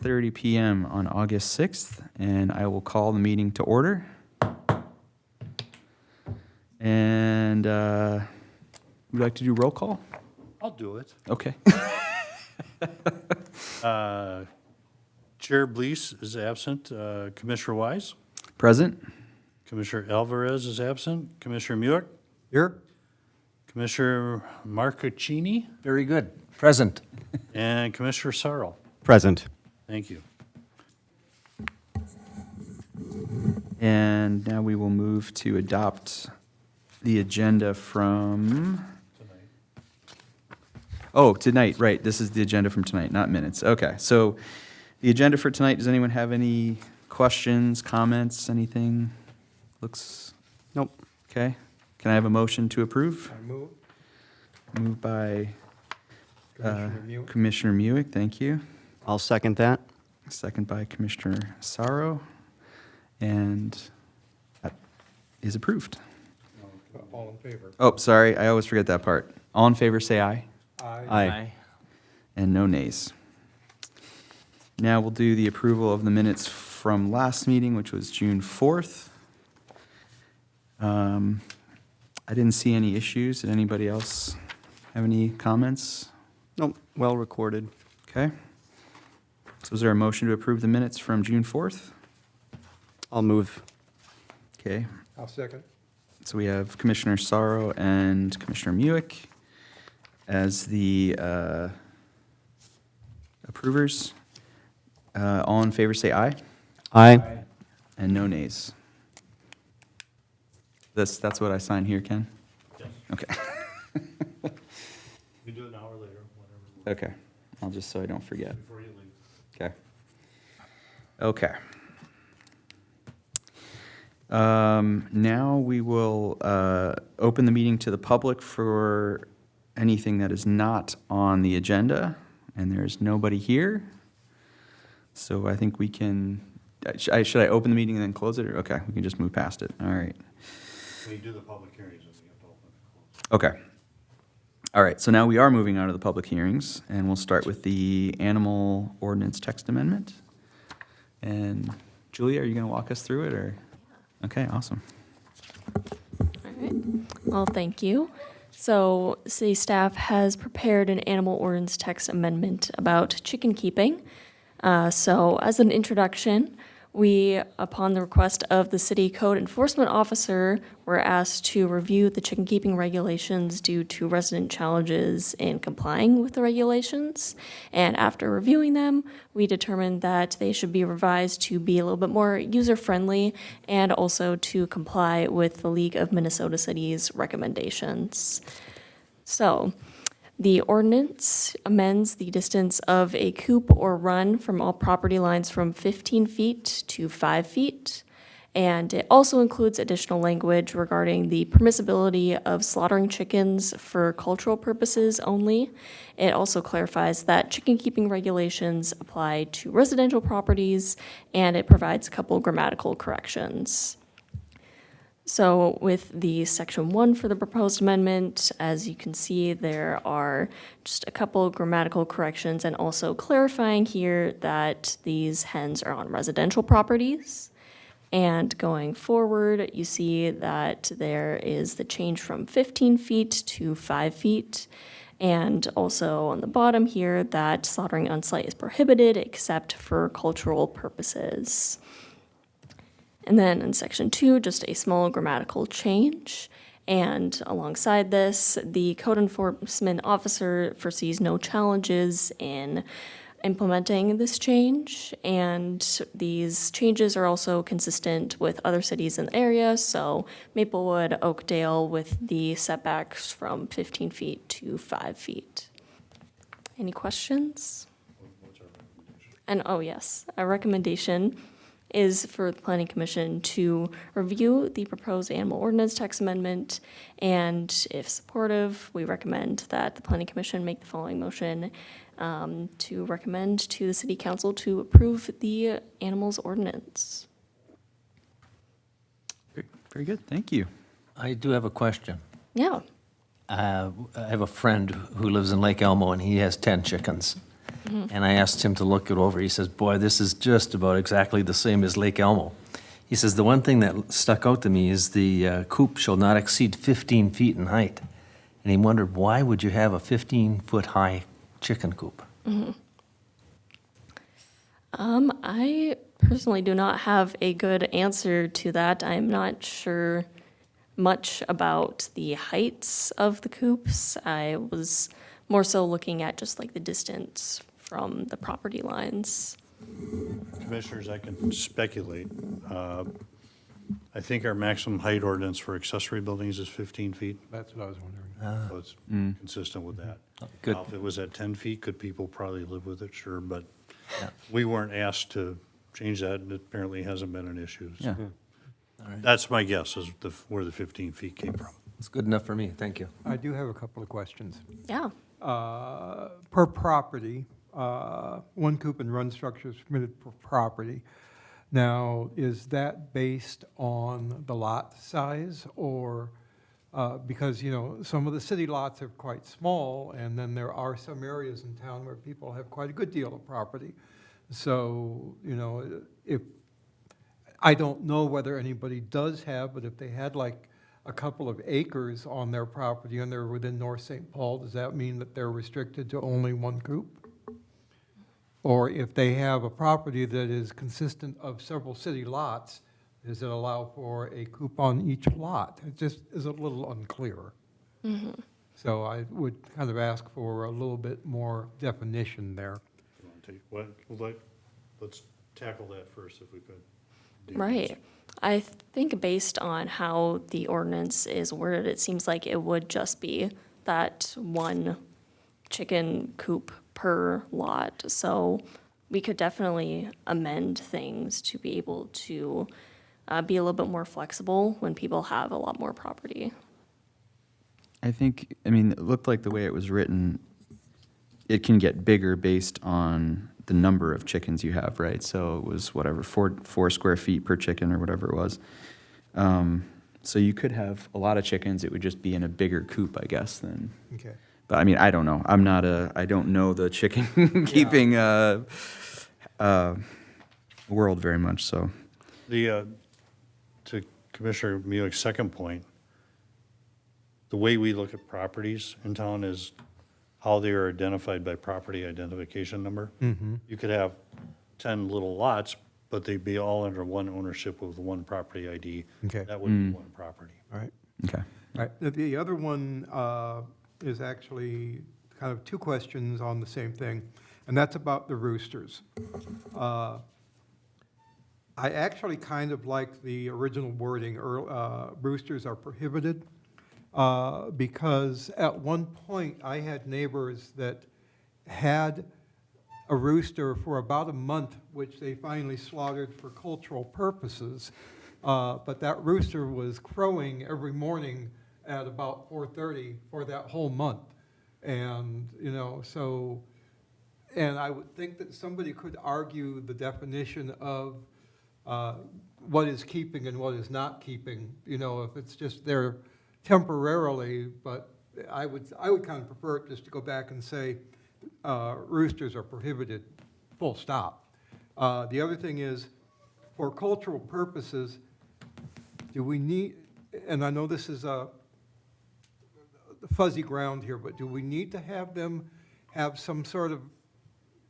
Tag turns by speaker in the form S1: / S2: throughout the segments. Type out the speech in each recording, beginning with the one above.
S1: 6:30 p.m. on August 6th, and I will call the meeting to order. And would you like to do roll call?
S2: I'll do it.
S1: Okay.
S2: Chair Blees is absent. Commissioner Wise?
S1: Present?
S2: Commissioner Alvarez is absent. Commissioner Muick?
S3: Here.
S2: Commissioner Marcaccini?
S3: Very good. Present.
S2: And Commissioner Sarl.
S4: Present.
S2: Thank you.
S1: And now we will move to adopt the agenda from... Oh, tonight, right. This is the agenda from tonight, not minutes. Okay, so the agenda for tonight, does anyone have any questions, comments, anything? Looks
S4: Nope.
S1: okay. Can I have a motion to approve?
S3: I move.
S1: Moved by
S3: Commissioner Muick.
S1: Commissioner Muick, thank you.
S4: I'll second that.
S1: Second by Commissioner Sorrow, and that is approved.
S3: All in favor?
S1: Oh, sorry, I always forget that part. All in favor, say aye.
S4: Aye.
S1: And no nays. Now we'll do the approval of the minutes from last meeting, which was June 4th. I didn't see any issues. Did anybody else have any comments?
S4: Nope. Well recorded.
S1: Okay. So is there a motion to approve the minutes from June 4th?
S4: I'll move.
S1: Okay.
S3: I'll second.
S1: So we have Commissioner Sorrow and Commissioner Muick as the approvers. All in favor, say aye.
S4: Aye.
S1: And no nays. That's what I sign here, Ken?
S2: Yes.
S1: Okay.
S2: You do it an hour later, whatever,
S1: Okay. I'll just so I don't forget.
S2: before you leave.
S1: Okay. Okay. Now we will open the meeting to the public for anything that is not on the agenda, and there's nobody here. So I think we can, should I open the meeting and then close it, or, okay, we can just move past it, all right.
S2: When you do the public hearings, you have to open and close.
S1: Okay. All right, so now we are moving on to the public hearings, and we'll start with the animal ordinance text amendment. And Julia, are you going to walk us through it, or? Okay, awesome.
S5: All right. Well, thank you. So, city staff has prepared an animal ordinance text amendment about chicken keeping. So, as an introduction, we, upon the request of the city code enforcement officer, were asked to review the chicken keeping regulations due to resident challenges in complying with the regulations. And after reviewing them, we determined that they should be revised to be a little bit more user-friendly and also to comply with the League of Minnesota Cities recommendations. So, the ordinance amends the distance of a coop or run from all property lines from 15 feet to 5 feet. And it also includes additional language regarding the permissibility of slaughtering chickens for cultural purposes only. It also clarifies that chicken keeping regulations apply to residential properties, and it provides a couple grammatical corrections. So with the section 1 for the proposed amendment, as you can see, there are just a couple grammatical corrections and also clarifying here that these hens are on residential properties. And going forward, you see that there is the change from 15 feet to 5 feet. And also on the bottom here, that slaughtering on site is prohibited except for cultural purposes. And then in section 2, just a small grammatical change. And alongside this, the code enforcement officer foresees no challenges in implementing this change. And these changes are also consistent with other cities in the area. So Maplewood, Oakdale, with the setbacks from 15 feet to 5 feet. Any questions?
S2: What's our recommendation?
S5: And oh yes, a recommendation is for the Planning Commission to review the proposed animal ordinance text amendment, and if supportive, we recommend that the Planning Commission make the following motion to recommend to the City Council to approve the animals ordinance.
S1: Very good, thank you.
S6: I do have a question.
S5: Yeah.
S6: I have a friend who lives in Lake Elmo, and he has 10 chickens. And I asked him to look it over. He says, boy, this is just about exactly the same as Lake Elmo. He says, the one thing that stuck out to me is the coop shall not exceed 15 feet in height. And he wondered, why would you have a 15-foot-high chicken coop?
S5: I personally do not have a good answer to that. I'm not sure much about the heights of the coops. I was more so looking at just like the distance from the property lines.
S2: Commissioners, I can speculate. I think our maximum height ordinance for accessory buildings is 15 feet,
S3: That's what I was wondering.
S2: so it's consistent with that.
S6: Good.
S2: Now, if it was at 10 feet, could people probably live with it? Sure, but
S6: Yeah.
S2: we weren't asked to change that, and it apparently hasn't been an issue. So
S1: Yeah.
S2: that's my guess, is where the 15 feet came from.
S6: It's good enough for me, thank you.
S3: I do have a couple of questions.
S5: Yeah.
S3: Per property, one coop and run structure is permitted per property. Now, is that based on the lot size, or, because, you know, some of the city lots are quite small, and then there are some areas in town where people have quite a good deal of property. So, you know, if, I don't know whether anybody does have, but if they had like a couple of acres on their property and they're within North St. Paul, does that mean that they're restricted to only one coop? Or if they have a property that is consistent of several city lots, does it allow for a coop on each lot? It just is a little unclear. So I would kind of ask for a little bit more definition there.
S2: You wanna take- Let's tackle that first, if we could.
S5: Right. I think based on how the ordinance is worded, it seems like it would just be that one chicken coop per lot. So we could definitely amend things to be able to be a little bit more flexible when people have a lot more property.
S1: I think, I mean, it looked like the way it was written, it can get bigger based on the number of chickens you have, right? So it was whatever, 4 square feet per chicken or whatever it was. So you could have a lot of chickens, it would just be in a bigger coop, I guess, than.
S3: Okay.
S1: But I mean, I don't know. I don't know the chicken keeping world very much, so.
S2: To Commissioner Muick's second point, the way we look at properties in town is how they are identified by property identification number. You could have 10 little lots, but they'd be all under one ownership with one property ID.
S3: Okay.
S2: That would be one property.
S3: All right.
S1: Okay.
S3: All right, the other one is actually kind of two questions on the same thing, and that's about the roosters. I actually kind of like the original wording, roosters are prohibited, because at one point, I had neighbors that had a rooster for about a month, which they finally slaughtered for cultural purposes. But that rooster was crowing every morning at about 4:30 for that whole month. And, you know, so, and I would think that somebody could argue the definition of what is keeping and what is not keeping, you know, if it's just there temporarily, but I would kind of prefer it just to go back and say roosters are prohibited, full stop. The other thing is, for cultural purposes, do we need, and I know this is a fuzzy ground here, but do we need to have them have some sort of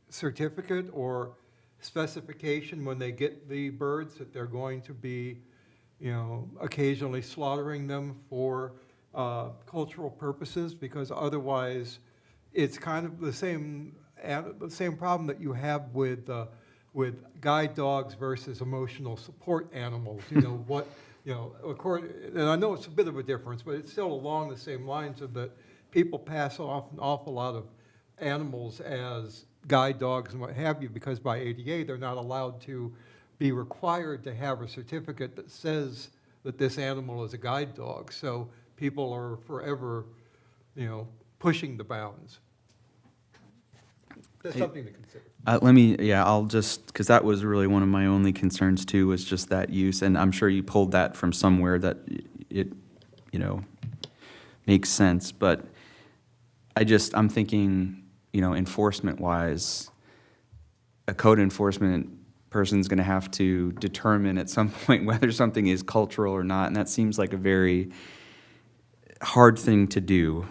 S3: certificate or specification when they get the birds that they're going to be, you know, occasionally slaughtering them for cultural purposes? Because otherwise, it's kind of the same problem that you have with guide dogs versus emotional support animals. You know what? You know, and I know it's a bit of a difference, but it's still along the same lines of that people pass off an awful lot of animals as guide dogs and what have you, because by ADA, they're not allowed to be required to have a certificate that says that this animal is a guide dog. So people are forever, you know, pushing the bounds. That's something to consider.
S1: I'll just, because that was really one of my only concerns too, was just that use. And I'm sure you pulled that from somewhere that it, you know, makes sense. But I'm thinking, enforcement-wise, a code enforcement person's going to have to determine at some point whether something is cultural or not, and that seems like a very hard thing to do.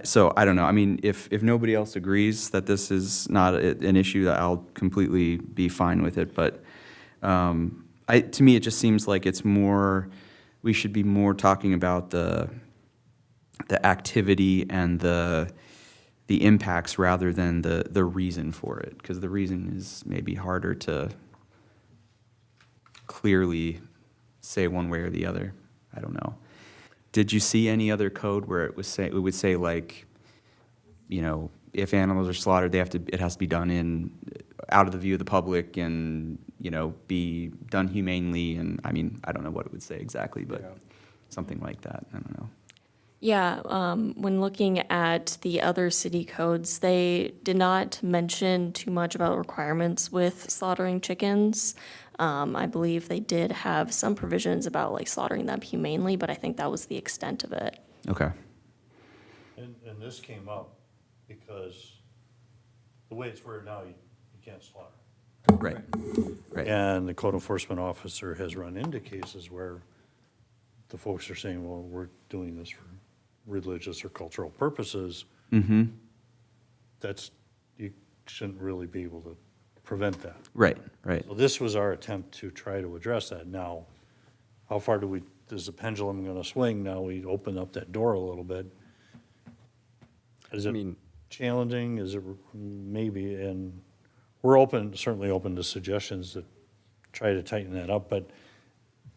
S1: So I don't know. I mean, if nobody else agrees that this is not an issue, I'll completely be fine with it. But to me, it just seems like it's more. We should be more talking about the activity and the impacts rather than the reason for it, because the reason is maybe harder to clearly say one way or the other. I don't know. Did you see any other code where it would say like, if animals are slaughtered, it has to be done out of the view of the public and, be done humanely, and I mean, I don't know what it would say exactly, but something like that. I don't know.
S5: Yeah, when looking at the other city codes, they did not mention too much about requirements with slaughtering chickens. I believe they did have some provisions about like slaughtering them humanely, but I think that was the extent of it.
S1: Okay.
S2: And this came up because the way it's worded now, you can't slaughter.
S1: Right. Right.
S2: And the code enforcement officer has run into cases where the folks are saying, well, we're doing this for religious or cultural purposes.
S1: Mm-hmm.
S2: You shouldn't really be able to prevent that.
S1: Right. Right.
S2: So this was our attempt to try to address that. Now, how far is the pendulum going to swing? Now we open up that door a little bit. Is it challenging? Is it maybe? And we're certainly open to suggestions that try to tighten that up, but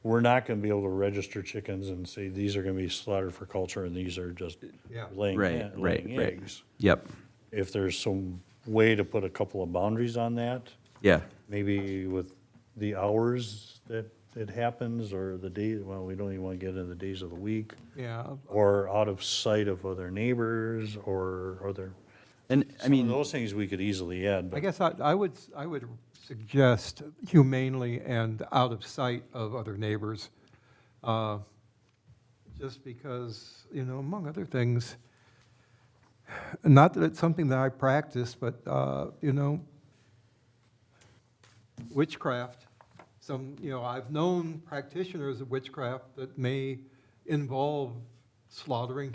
S2: we're not going to be able to register chickens and say these are going to be slaughtered for culture and these are just laying eggs.
S1: Yep.
S2: If there's some way to put a couple of boundaries on that,
S1: Yeah.
S2: maybe with the hours that it happens or the days, well, we don't even want to get into the days of the week,
S3: Yeah.
S2: or out of sight of other neighbors or other,
S1: And I mean,
S2: those things we could easily add.
S3: I
S2: But
S3: guess I would suggest humanely and out of sight of other neighbors, just because, among other things, not that it's something that I practice, but, witchcraft, I've known practitioners of witchcraft that may involve slaughtering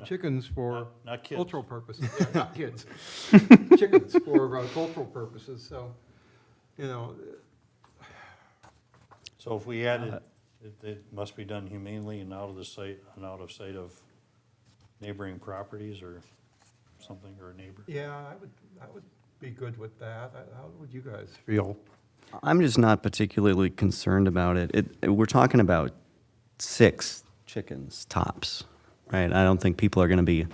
S3: chickens for
S2: Not kids.
S3: cultural purposes. Yeah, not kids. Chickens for cultural purposes, so,
S2: So if we added, it must be done humanely and out of sight of neighboring properties or something, or a neighbor.
S3: yeah, I would be good with that. How would you guys feel?
S4: I'm just not particularly concerned about it. We're talking about 6 chickens tops, right? I don't think people are going to be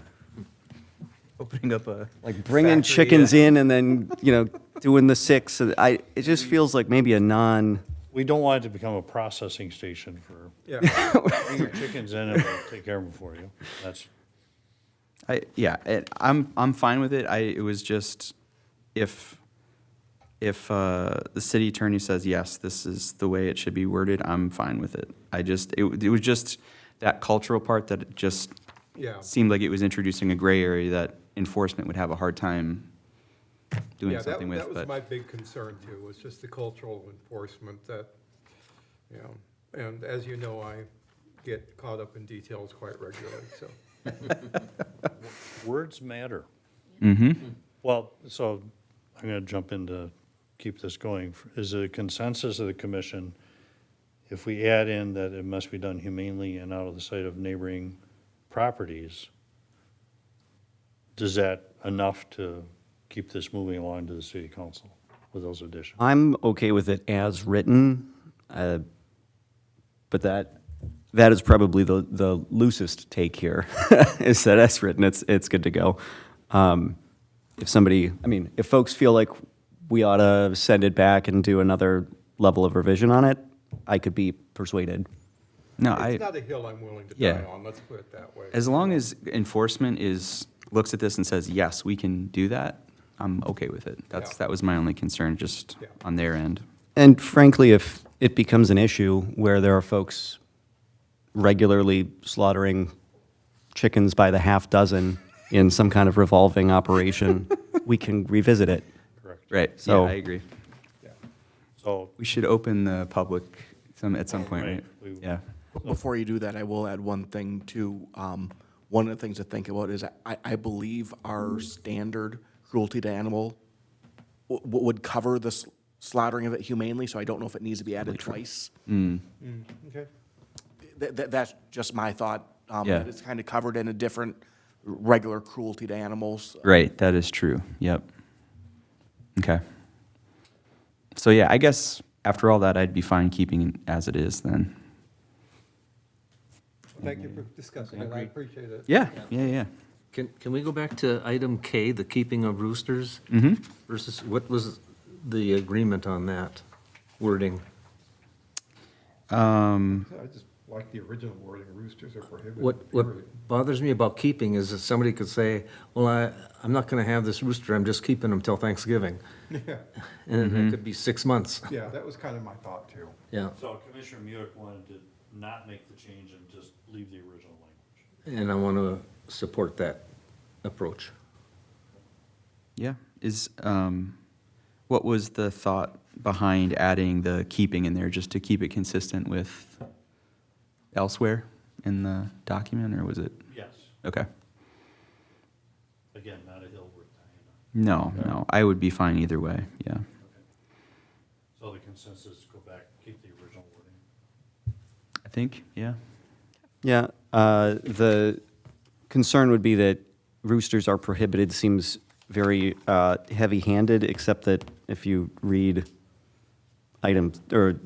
S1: opening up a
S4: like bringing
S1: factory,
S4: chickens in and then, doing the 6. It just feels like maybe a
S2: We don't want it to become a processing station for,
S3: Yeah.
S2: bring your chickens in and we'll take care of them for you. That's,
S1: I'm fine with it. It was just if the city attorney says yes, this is the way it should be worded, I'm fine with it. It was just that cultural part that it just
S3: Yeah.
S1: seemed like it was introducing a gray area that enforcement would have a hard time doing
S3: Yeah,
S1: something with.
S3: that was
S1: But
S3: my big concern too, was just the cultural enforcement that, and as you know, I get caught up in details quite regularly, so.
S2: words matter.
S1: mm-hmm.
S2: Well, so I'm going to jump in to keep this going. Is it a consensus of the commission, if we add in that it must be done humanely and out of the sight of neighboring properties, does that enough to keep this moving along to the city council with those additions?
S4: I'm okay with it as written, but that is probably the loosest take here, is that as written, it's good to go. If folks feel like we ought to send it back and do another level of revision on it, I could be persuaded.
S1: No,
S3: It's not a hill I'm willing to
S1: Yeah.
S3: die on, let's put it that way.
S1: as long as enforcement looks at this and says, yes, we can do that, I'm okay with it.
S3: Yeah.
S1: That was my only concern, just
S3: Yeah.
S1: on their end.
S4: And frankly, if it becomes an issue where there are folks regularly slaughtering chickens by the half dozen, in some kind of revolving operation, we can revisit it.
S2: Correct.
S1: Right, yeah,
S4: So-
S1: I agree.
S2: So,
S1: We should open the public at some point, right?
S2: we-
S1: Yeah.
S7: Before you do that, I will add one thing too. One of the things to think about is I believe our standard cruelty to animal would cover the slaughtering of it humanely, so I don't know if it needs to be added twice.
S3: Okay.
S7: That's just my thought.
S1: Yeah.
S7: That it's kind of covered in a different regular cruelty to animals.
S1: Right, that is true. Yep. Okay. So yeah, I guess after all that, I'd be fine keeping it as it is then.
S3: Thank you for discussing it, I appreciate it.
S1: Yeah, yeah.
S6: Can we go back to item K, the keeping of roosters? Versus, what was the agreement on that wording?
S3: I just like the original wording, roosters are prohibited.
S6: What
S3: period.
S6: bothers me about keeping is that somebody could say, well, I'm not gonna have this rooster, I'm just keeping him till Thanksgiving.
S3: Yeah,
S6: And then it could be 6 months.
S3: yeah, that was kind of my thought too.
S6: Yeah,
S2: so Commissioner Muick wanted to not make the change and just leave the original language.
S6: and I wanna support that approach.
S1: Yeah. What was the thought behind adding the keeping in there, just to keep it consistent with elsewhere in the document, or was it?
S2: Yes,
S1: Okay.
S2: again, not a hill worth dying on.
S1: No, I would be fine either way, yeah.
S2: Okay. So the consensus, go back, keep the original wording.
S1: I think, yeah.
S4: Yeah, the concern would be that roosters are prohibited seems very heavy-handed, except that if you read item, or,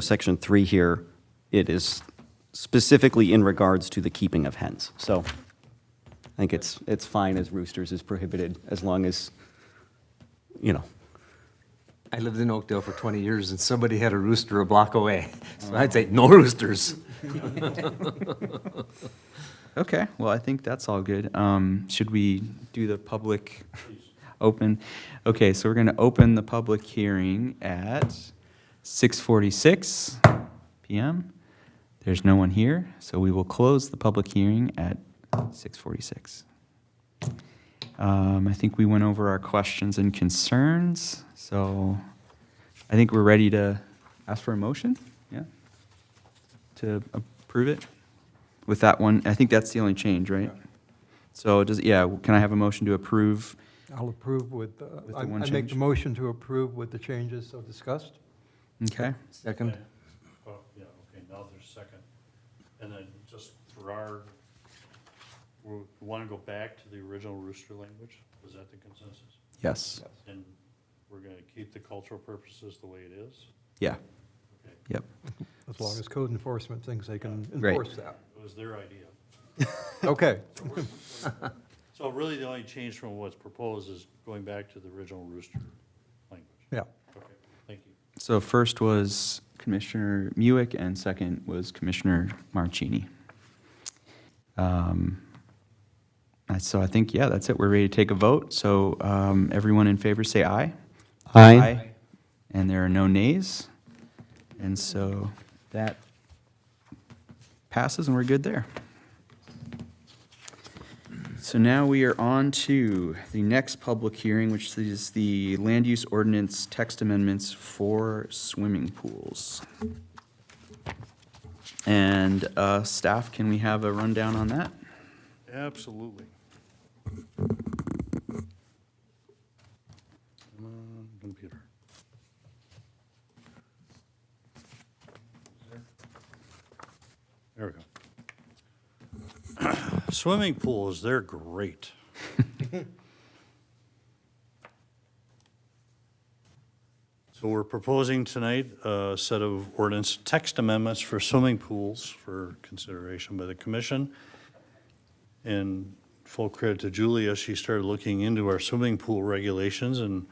S4: section 3 here, it is specifically in regards to the keeping of hens. So I think it's fine as roosters is prohibited, as long as,
S6: I lived in Oakdale for 20 years and somebody had a rooster a block away. So I'd say, no roosters.
S1: Okay, well, I think that's all good. Should we do the public open? Okay, so we're gonna open the public hearing at 6:46 PM. There's no one here, so we will close the public hearing at 6:46. I think we went over our questions and concerns, so I think we're ready to ask for a motion, yeah? To approve it? With that one, I think that's the only change, right? So can I have a motion to approve?
S3: I'll approve with,
S1: the
S3: I
S1: one
S3: make
S1: change?
S3: the motion to approve with the changes so discussed.
S1: Okay,
S6: Second?
S2: Oh, yeah, okay, now there's a second. And then just for we want to go back to the original rooster language? Was that the consensus?
S1: yes,
S2: And we're going to keep the cultural purposes the way it is?
S1: yeah,
S2: Okay,
S1: yep,
S3: As long as code enforcement thinks they can
S1: Right.
S3: enforce that.
S2: it was their idea.
S3: Okay,
S2: So really, the only change from what's proposed is going back to the original rooster language.
S3: yeah.
S2: Okay, thank you.
S1: So first was Commissioner Muick, and second was Commissioner Marchini. So I think, yeah, that's it. We're ready to take a vote. So everyone in favor say aye.
S4: Aye.
S1: And there are no nays. And so that passes, and we're good there. So now we are on to the next public hearing, which is the land use ordinance text amendments for swimming pools. And staff, can we have a rundown on that?
S2: Absolutely. Come on, computer. There we go. Swimming pools, they're great. So we're proposing tonight a set of ordinance text amendments for swimming pools for consideration by the commission. And full credit to Julia, she started looking into our swimming pool regulations, and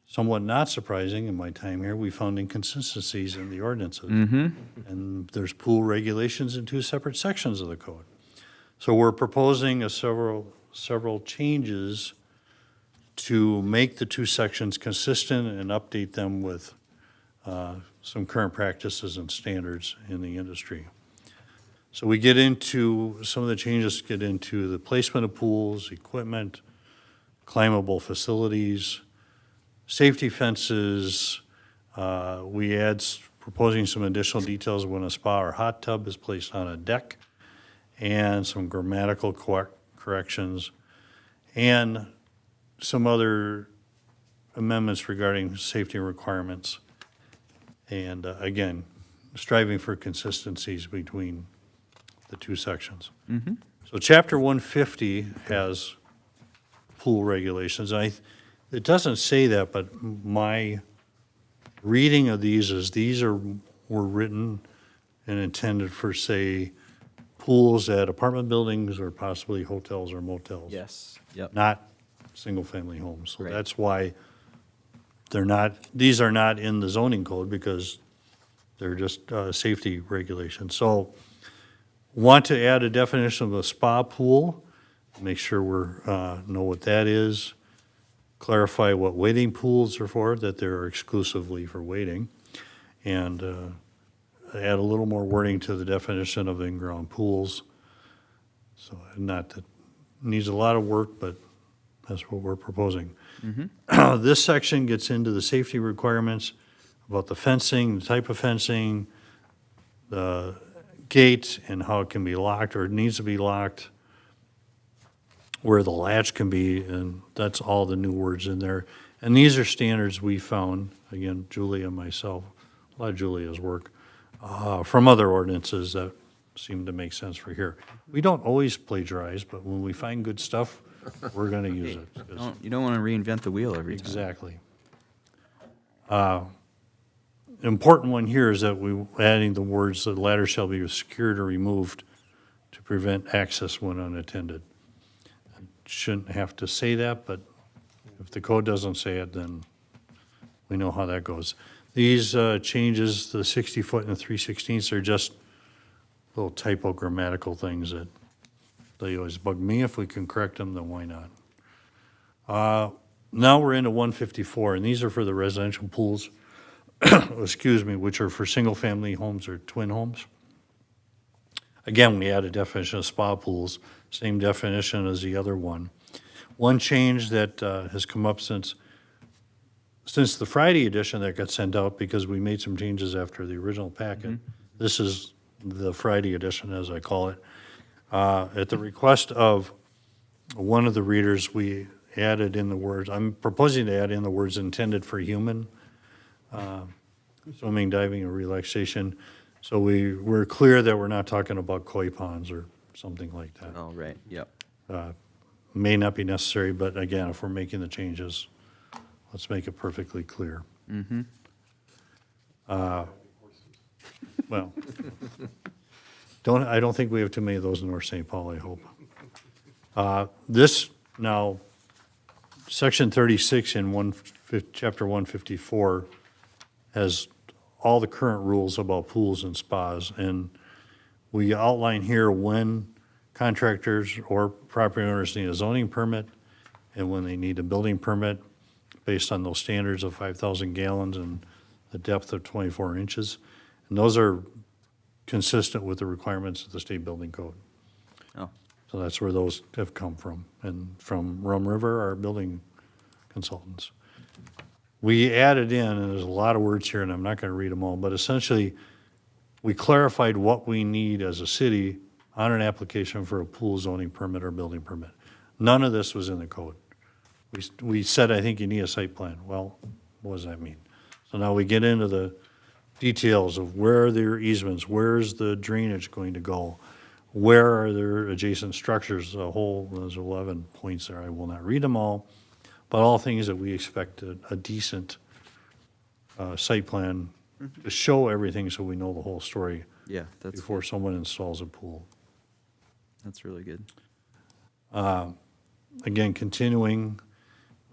S2: somewhat not surprising in my time here, we found inconsistencies in the ordinances. And there's pool regulations in two separate sections of the code. So we're proposing several changes to make the two sections consistent and update them with some current practices and standards in the industry. So we get into, some of the changes get into the placement of pools, equipment, climbable facilities, safety fences. We add, proposing some additional details when a spa or hot tub is placed on a deck, and some grammatical corrections, and some other amendments regarding safety requirements. And again, striving for consistencies between the two sections. So chapter 150 has pool regulations. It doesn't say that, but my reading of these is were written and intended for, say, pools at apartment buildings or possibly hotels or motels.
S1: Yes. Yep.
S2: Not single-family homes. So
S1: Right.
S2: that's why these are not in the zoning code, because they're just safety regulations. So want to add a definition of a spa pool, make sure we're, know what that is, clarify what wading pools are for, that they're exclusively for wading, and add a little more wording to the definition of in-ground pools. So not that, needs a lot of work, but that's what we're proposing. This section gets into the safety requirements about the fencing, the type of fencing, the gate and how it can be locked, or it needs to be locked, where the latch can be, and that's all the new words in there. And these are standards we found, again, Julia and myself, a lot of Julia's work, from other ordinances that seem to make sense for here. We don't always plagiarize, but when we find good stuff, we're gonna use it. 'Cause-
S1: You don't want to reinvent the wheel every time.
S2: Exactly. Important one here is that we adding the words, "The ladder shall be secured or removed to prevent access when unattended." Shouldn't have to say that, but if the code doesn't say it, then we know how that goes. These changes, the 60-foot and the 3/16, are just little typo grammatical things that they always bug me. If we can correct them, then why not? Now we're into 154, and these are for the residential pools, excuse me, which are for single-family homes or twin homes. Again, we add a definition of spa pools, same definition as the other one. One change that has come up since the Friday edition that got sent out, because we made some changes after the original packet. This is the Friday edition, as I call it. At the request of one of the readers, we added in the words, I'm proposing to add in the words "intended for human," swimming, diving, or relaxation. So we're clear that we're not talking about koi ponds or something like that.
S1: Oh, right, yep.
S2: May not be necessary, but again, if we're making the changes, let's make it perfectly clear. Well, I don't think we have too many of those in North St. Paul, I hope. This now, section 36 in chapter 154 has all the current rules about pools and spas, and we outline here when contractors or property owners need a zoning permit and when they need a building permit based on those standards of 5,000 gallons and the depth of 24 inches. And those are consistent with the requirements of the state building code.
S1: Oh,
S2: So that's where those have come from, and from Rum River, our building consultants. We added in, and there's a lot of words here, and I'm not going to read them all, but essentially, we clarified what we need as a city on an application for a pool zoning permit or building permit. None of this was in the code. We said, I think you need a site plan. Well, what does that mean? So now we get into the details of where are their easements, where's the drainage going to go, where are their adjacent structures, there's 11 points there. I will not read them all, but all things that we expect a decent site plan to show everything so we know the whole story
S1: yeah, that's,
S2: before someone installs a pool.
S1: that's really good.
S2: Again, continuing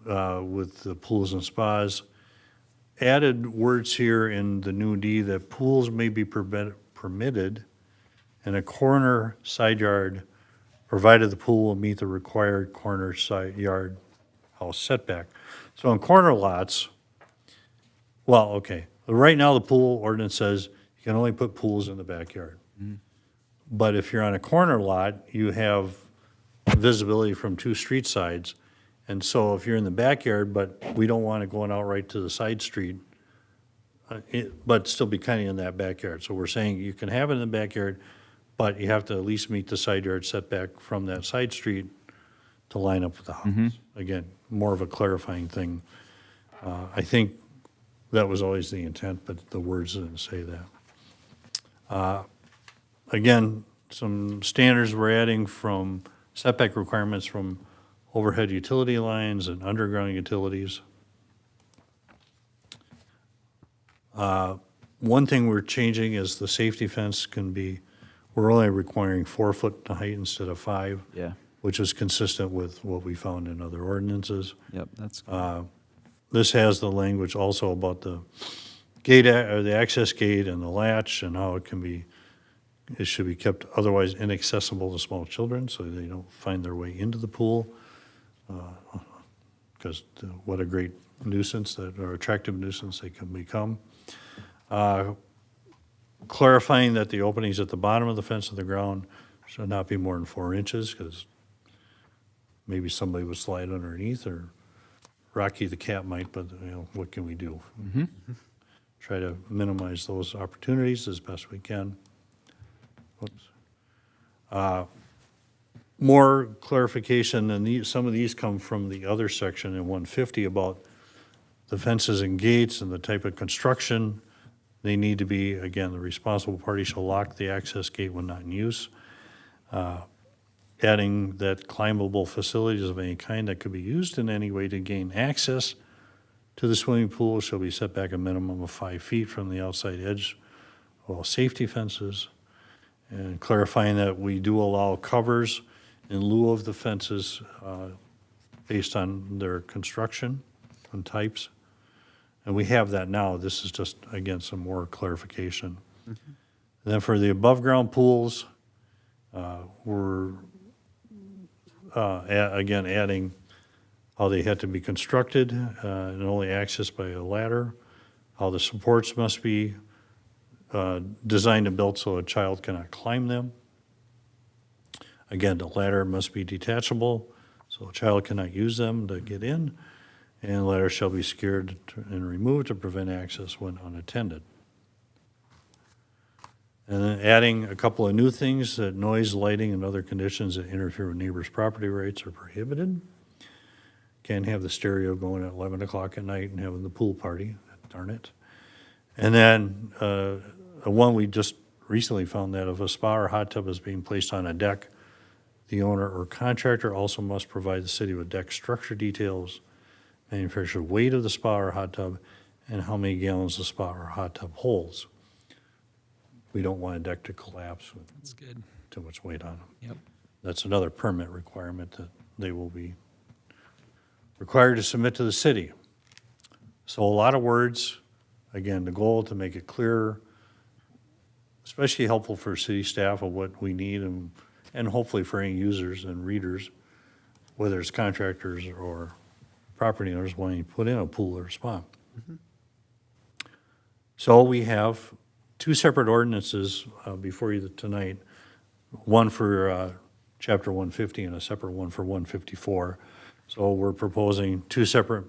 S2: with the pools and spas, added words here in the new D that pools may be permitted in a corner side yard, provided the pool will meet the required corner side yard house setback. So in corner lots, well, okay, right now the pool ordinance says you can only put pools in the backyard. But if you're on a corner lot, you have visibility from two street sides. And so if you're in the backyard, but we don't want it going out right to the side street, but still be kind of in that backyard. So we're saying you can have it in the backyard, but you have to at least meet the side yard setback from that side street to line up with the house. Again, more of a clarifying thing. I think that was always the intent, but the words didn't say that. Again, some standards we're adding from setback requirements from overhead utility lines and underground utilities. One thing we're changing is the safety fence can be, we're only requiring 4 foot in height instead of 5.
S1: Yeah.
S2: Which is consistent with what we found in other ordinances.
S1: Yep, that's good.
S2: This has the language also about the gate, or the access gate and the latch and how it can be, it should be kept otherwise inaccessible to small children so they don't find their way into the pool. Because what a great nuisance that, or attractive nuisance they can become. Clarifying that the openings at the bottom of the fence of the ground should not be more than 4 inches because maybe somebody would slide underneath, or Rocky the cat might, but, you know, what can we do? Try to minimize those opportunities as best we can. Oops. More clarification, and some of these come from the other section in 150 about the fences and gates and the type of construction. They need to be, again, the responsible party shall lock the access gate when not in use. Adding that climbable facilities of any kind that could be used in any way to gain access to the swimming pool shall be set back a minimum of 5 feet from the outside edge of all safety fences. And clarifying that we do allow covers in lieu of the fences based on their construction and types. And we have that now. This is just, again, some more clarification. And then for the above-ground pools, we're again adding how they had to be constructed and only accessed by a ladder, how the supports must be designed and built so a child cannot climb them. Again, the ladder must be detachable so a child cannot use them to get in, and the ladder shall be secured and removed to prevent access when unattended. And then adding a couple of new things, that noise, lighting, and other conditions that interfere with neighbors' property rights are prohibited. Can't have the stereo going at 11 o'clock at night and having the pool party, darn it. And then one we just recently found that if a spa or hot tub is being placed on a deck, the owner or contractor also must provide the city with deck structure details, manufactured weight of the spa or hot tub, and how many gallons the spa or hot tub holds. We don't want a deck to collapse with
S1: That's good.
S2: too much weight on them.
S1: Yep.
S2: That's another permit requirement that they will be required to submit to the city. So a lot of words, again, the goal to make it clearer, especially helpful for city staff of what we need and hopefully for any users and readers, whether it's contractors or property owners wanting to put in a pool or a spa. So we have 2 separate ordinances before you tonight, one for Chapter 150 and a separate one for 154. So we're proposing 2 separate,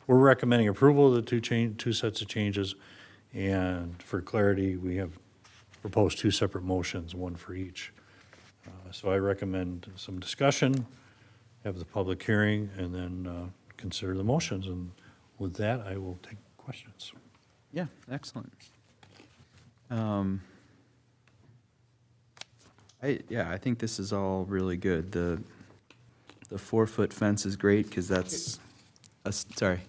S2: we're recommending approval of the 2 sets of changes, and for clarity, we have proposed 2 separate motions, one for each. So I recommend some discussion, have the public hearing, and then consider the motions. And with that, I will take questions.
S1: Yeah, excellent. I think this is all really good. The 4-foot fence is great because that's, sorry.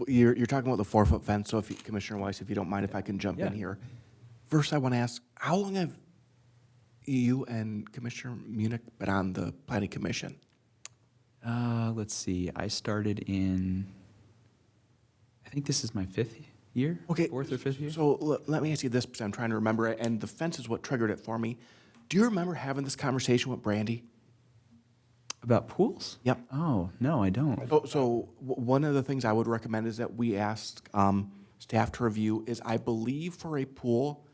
S7: You're talking about the 4-foot fence, so if Commissioner Weiss, if you don't mind if I can jump in
S1: Yeah.
S7: here. First, I want to ask, how long have you and Commissioner Munich been on the planning commission?
S1: Let's see, I started in, I think this is my 5th year?
S7: Okay.
S1: 4th or 5th year?
S7: So let me ask you this, because I'm trying to remember it, and the fence is what triggered it for me. Do you remember having this conversation with Brandy?
S1: About pools?
S7: Yep.
S1: Oh, no, I don't.
S7: So one of the things I would recommend is that we ask staff to review is, I believe for a pool,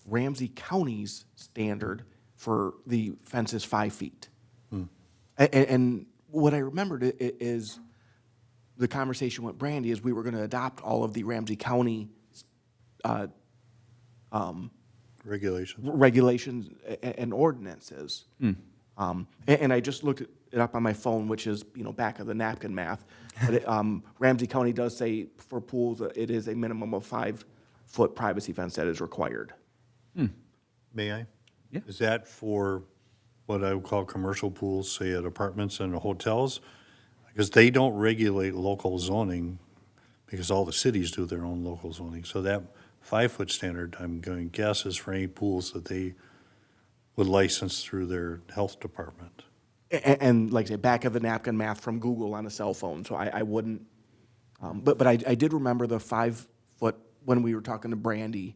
S7: Ramsey County's standard for the fence is 5 feet. And what I remembered is the conversation with Brandy is we were going to adopt all of the Ramsey County
S2: Regulations.
S7: regulations and ordinances. And I just looked it up on my phone, which is, back of the napkin math. But Ramsey County does say for pools, it is a minimum of 5-foot privacy fence that is required.
S2: May I?
S1: Yeah.
S2: Is that for what I would call commercial pools, say at apartments and hotels? Because they don't regulate local zoning, because all the cities do their own local zoning. So that 5-foot standard, I'm going to guess, is for any pools that they would license through their health department.
S7: And like I say, back of the napkin math from Google on a cell phone, so I wouldn't, but I did remember the 5-foot when we were talking to Brandy,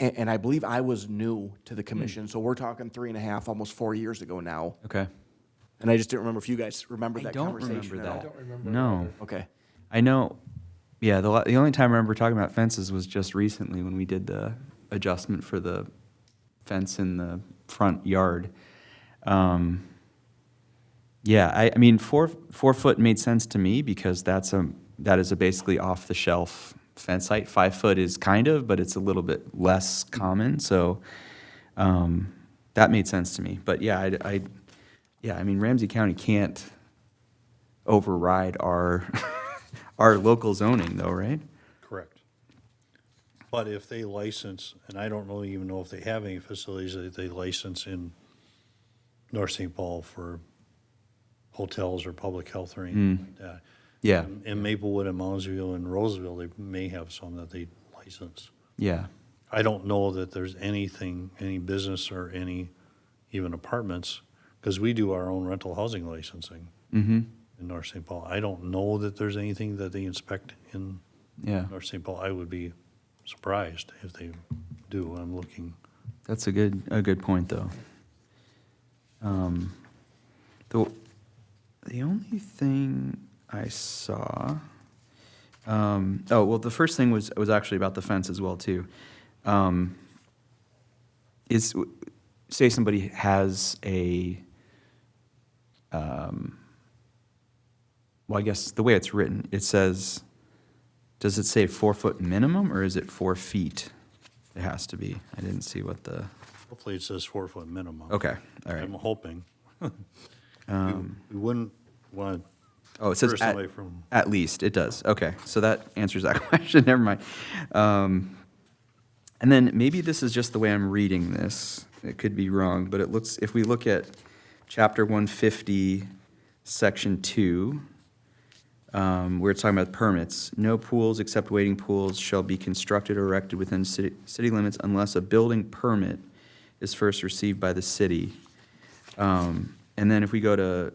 S7: and I believe I was new to the commission, so we're talking 3.5, almost 4 years ago now.
S1: Okay.
S7: And I just didn't remember if you guys remember
S1: I
S7: that
S1: don't
S7: conversation
S1: remember
S7: at
S1: that.
S7: all.
S3: don't remember
S1: No.
S3: either.
S7: Okay.
S1: I know, yeah, the only time I remember talking about fences was just recently when we did the adjustment for the fence in the front yard. Yeah, I mean, 4 foot made sense to me because that is a basically off-the-shelf fence height. 5 foot is kind of, but it's a little bit less common, so that made sense to me. But yeah, I mean, Ramsey County can't override our our local zoning, though, right?
S2: Correct. But if they license, and I don't even know if they have any facilities that they license in North St. Paul for hotels or public health or anything like that.
S1: Yeah,
S2: In Maplewood and Moundsville and Roseville, they may have some that they license.
S1: yeah,
S2: I don't know that there's anything, any business or any even apartments, because we do our own rental housing licensing in North St. Paul. I don't know that there's anything that they inspect in
S1: yeah.
S2: North St. Paul. I would be surprised if they do. I'm looking.
S1: That's a good point, though. The only thing I saw, the first thing was actually about the fence as well, too. Is, say somebody has a, well, I guess the way it's written, it says, does it say 4-foot minimum, or is it 4 feet? It has to be. I didn't see what the,
S2: Hopefully it says 4-foot minimum.
S1: okay, all right.
S2: I'm hoping. We wouldn't want
S1: Oh, it
S2: to
S1: says
S2: deter somebody from,
S1: at least, it does, okay, so that answers that question, never mind. And then maybe this is just the way I'm reading this, it could be wrong, but it looks, if we look at chapter 150, section 2, where it's talking about permits, no pools except wading pools shall be constructed or erected within city limits unless a building permit is first received by the city. And then if we go to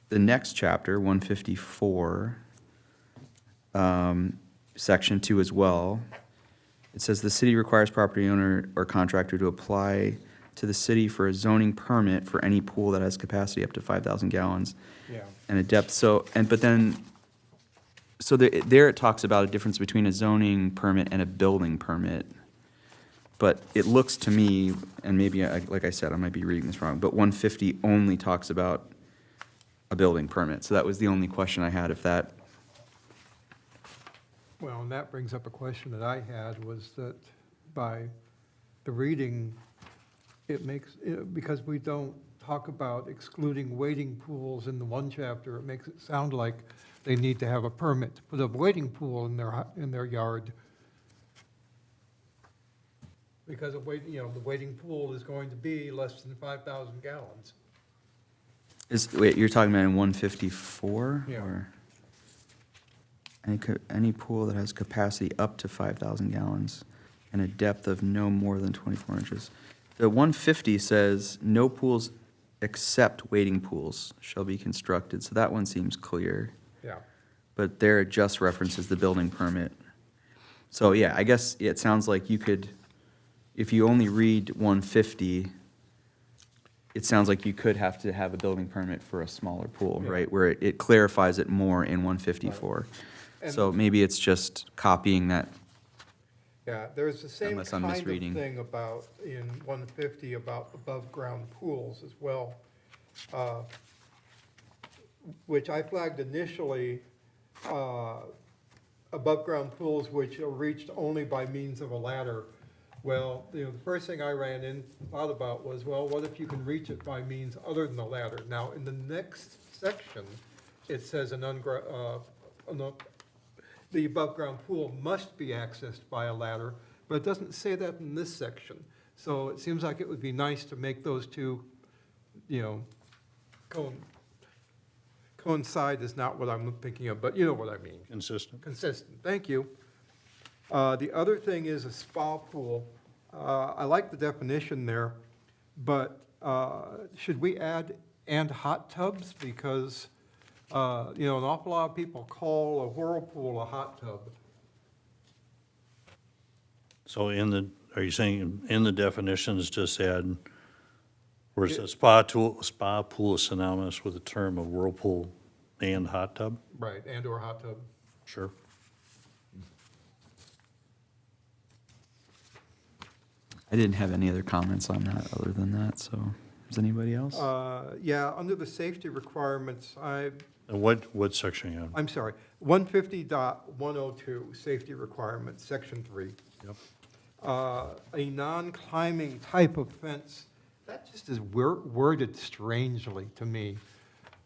S1: the next chapter, 154, section 2 as well, it says the city requires property owner or contractor to apply to the city for a zoning permit for any pool that has capacity up to 5,000 gallons
S3: Yeah.
S1: and a depth, so there it talks about a difference between a zoning permit and a building permit. But it looks to me, and maybe, like I said, I might be reading this wrong, but 150 only talks about a building permit. So that was the only question I had, if that,
S3: Well, and that brings up a question that I had, was that by the reading, it makes, because we don't talk about excluding wading pools in the one chapter, it makes it sound like they need to have a permit to put a wading pool in their yard. Because the wading pool is going to be less than 5,000 gallons.
S1: wait, you're talking about in 154?
S3: Yeah.
S1: Or any pool that has capacity up to 5,000 gallons and a depth of no more than 24 inches. The 150 says, no pools except wading pools shall be constructed, so that one seems clear.
S3: Yeah.
S1: But there it just references the building permit. So, yeah, I guess it sounds like you could, if you only read 150, it sounds like you could have to have a building permit for a smaller pool,
S3: Yeah.
S1: right? Where it clarifies it more in 154.
S3: And-
S1: So maybe it's just copying that.
S3: Yeah, there's the same
S1: Unless I'm
S3: kind of
S1: misreading.
S3: thing about, in 150, about above-ground pools as well, which I flagged initially, above-ground pools which are reached only by means of a ladder. Well, the first thing I thought about was, well, what if you can reach it by means other than a ladder? Now, in the next section, it says the above-ground pool must be accessed by a ladder, but it doesn't say that in this section. So it seems like it would be nice to make those two, coincide is not what I'm thinking of, but you know what I mean.
S2: Consistent.
S3: Consistent, thank you. The other thing is a spa pool. I like the definition there, but should we add "and hot tubs"? Because, an awful lot of people call a whirlpool a hot tub.
S2: So are you saying in the definitions, just add, where it says spa pool is synonymous with the term of whirlpool and hot tub?
S3: Right, and/or hot tub.
S2: Sure.
S1: I didn't have any other comments on that other than that, so does anybody else?
S3: Yeah, under the safety requirements,
S2: And what section are you on?
S3: I'm sorry, 150.102, safety requirements, section 3.
S2: Yep.
S3: A non-climbing type of fence, that just is worded strangely to me,